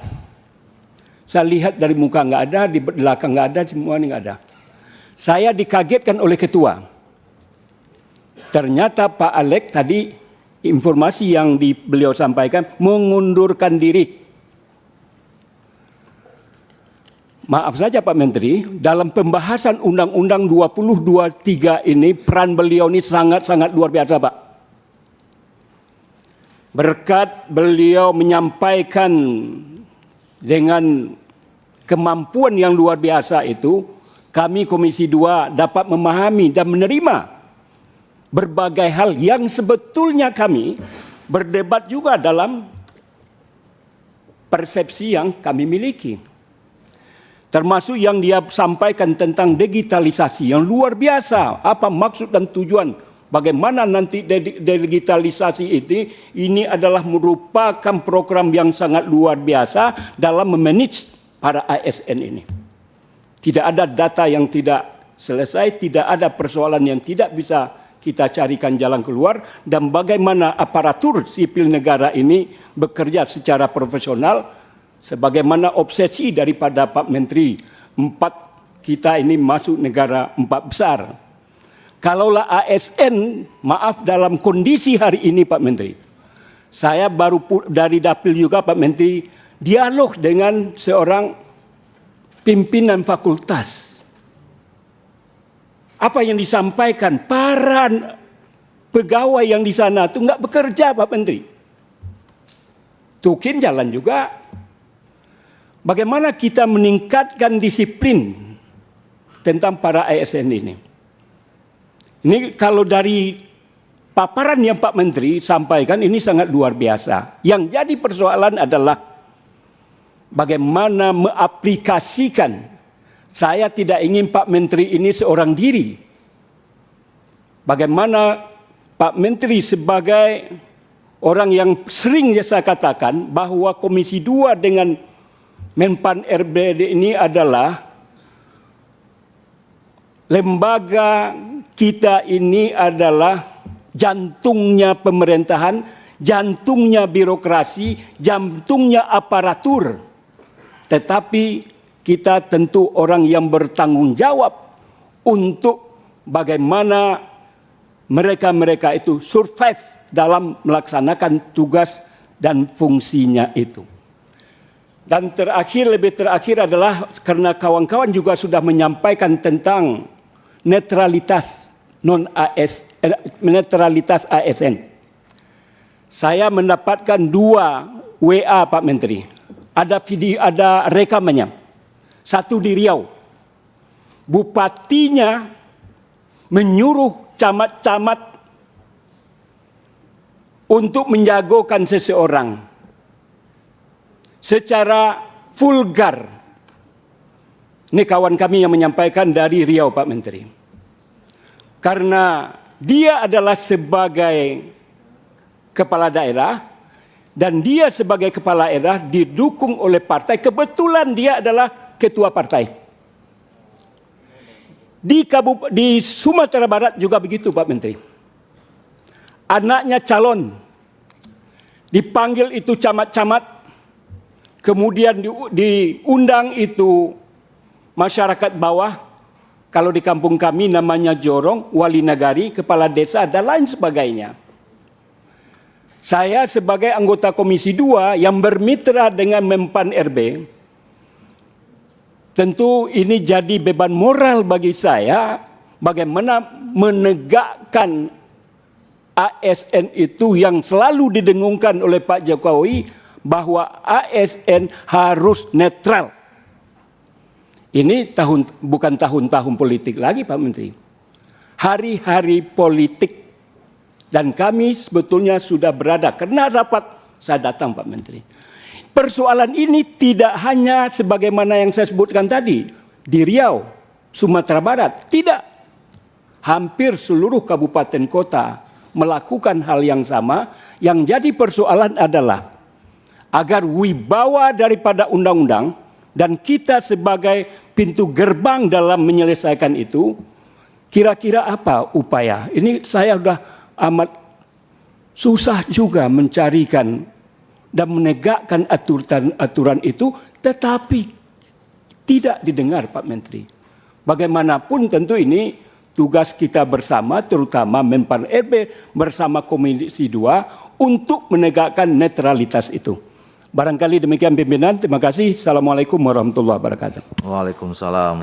Saya lihat dari muka nggak ada, di belakang nggak ada, semua ini nggak ada. Saya dikagetkan oleh Ketua. Ternyata Pak Alek tadi informasi yang beliau sampaikan mengundurkan diri. Maaf saja Pak Menteri, dalam pembahasan Undang-Undang 2023 ini peran beliau ini sangat-sangat luar biasa Pak. Berkat beliau menyampaikan dengan kemampuan yang luar biasa itu, kami Komisi 2 dapat memahami dan menerima berbagai hal yang sebetulnya kami berdebat juga dalam persepsi yang kami miliki. Termasuk yang dia sampaikan tentang digitalisasi yang luar biasa. Apa maksud dan tujuan? Bagaimana nanti digitalisasi ini adalah merupakan program yang sangat luar biasa dalam memanage para ASN ini. Tidak ada data yang tidak selesai, tidak ada persoalan yang tidak bisa kita carikan jalan keluar, dan bagaimana aparatur sipil negara ini bekerja secara profesional. Sebagaimana obsesi daripada Pak Menteri, kita ini masuk negara 4 besar. Kalaulah ASN, maaf dalam kondisi hari ini Pak Menteri, saya baru dari Dapil juga Pak Menteri, dialog dengan seorang pimpinan fakultas. Apa yang disampaikan, para pegawai yang di sana itu nggak bekerja Pak Menteri. Tukin jalan juga. Bagaimana kita meningkatkan disiplin tentang para ASN ini? Ini kalau dari paparan yang Pak Menteri sampaikan ini sangat luar biasa. Yang jadi persoalan adalah bagaimana mengaplikasikan. Saya tidak ingin Pak Menteri ini seorang diri. Bagaimana Pak Menteri sebagai orang yang sering saya katakan bahwa Komisi 2 dengan Menpan RB ini adalah lembaga kita ini adalah jantungnya pemerintahan, jantungnya birokrasi, jantungnya aparatur. Tetapi kita tentu orang yang bertanggung jawab untuk bagaimana mereka-mereka itu survive dalam melaksanakan tugas dan fungsinya itu. Dan lebih terakhir adalah karena kawan-kawan juga sudah menyampaikan tentang netralitas netralitas ASN. Saya mendapatkan 2 WA Pak Menteri. Ada video, ada rekamannya. Satu di Riau. Bupatinya menyuruh camat-camat untuk menjagokan seseorang secara vulgar. Ini kawan kami yang menyampaikan dari Riau Pak Menteri. Karena dia adalah sebagai kepala daerah dan dia sebagai kepala daerah didukung oleh partai. Kebetulan dia adalah ketua partai. Di Sumatera Barat juga begitu Pak Menteri. Anaknya calon dipanggil itu camat-camat. Kemudian diundang itu masyarakat bawah, kalau di kampung kami namanya jorong, wali nagari, kepala desa, dan lain sebagainya. Saya sebagai anggota Komisi 2 yang bermitra dengan Menpan RB, tentu ini jadi beban moral bagi saya, bagaimana menegakkan ASN itu yang selalu didengungkan oleh Pak Jokowi, bahwa ASN harus netral. Ini bukan tahun-tahun politik lagi Pak Menteri. Hari-hari politik. Dan kami sebetulnya sudah berada, karena rapat saya datang Pak Menteri. Persoalan ini tidak hanya sebagaimana yang saya sebutkan tadi, di Riau, Sumatera Barat. Tidak. Hampir seluruh kabupaten kota melakukan hal yang sama. Yang jadi persoalan adalah agar wibawa daripada undang-undang dan kita sebagai pintu gerbang dalam menyelesaikan itu, kira-kira apa upaya? Ini saya sudah amat susah juga mencarikan dan menegakkan aturan itu, tetapi tidak didengar Pak Menteri. Bagaimanapun tentu ini tugas kita bersama, terutama Menpan RB bersama Komisi 2 untuk menegakkan netralitas itu. Barangkali demikian pimpinan, terima kasih. Assalamualaikum warahmatullahi wabarakatuh. Waalaikumsalam.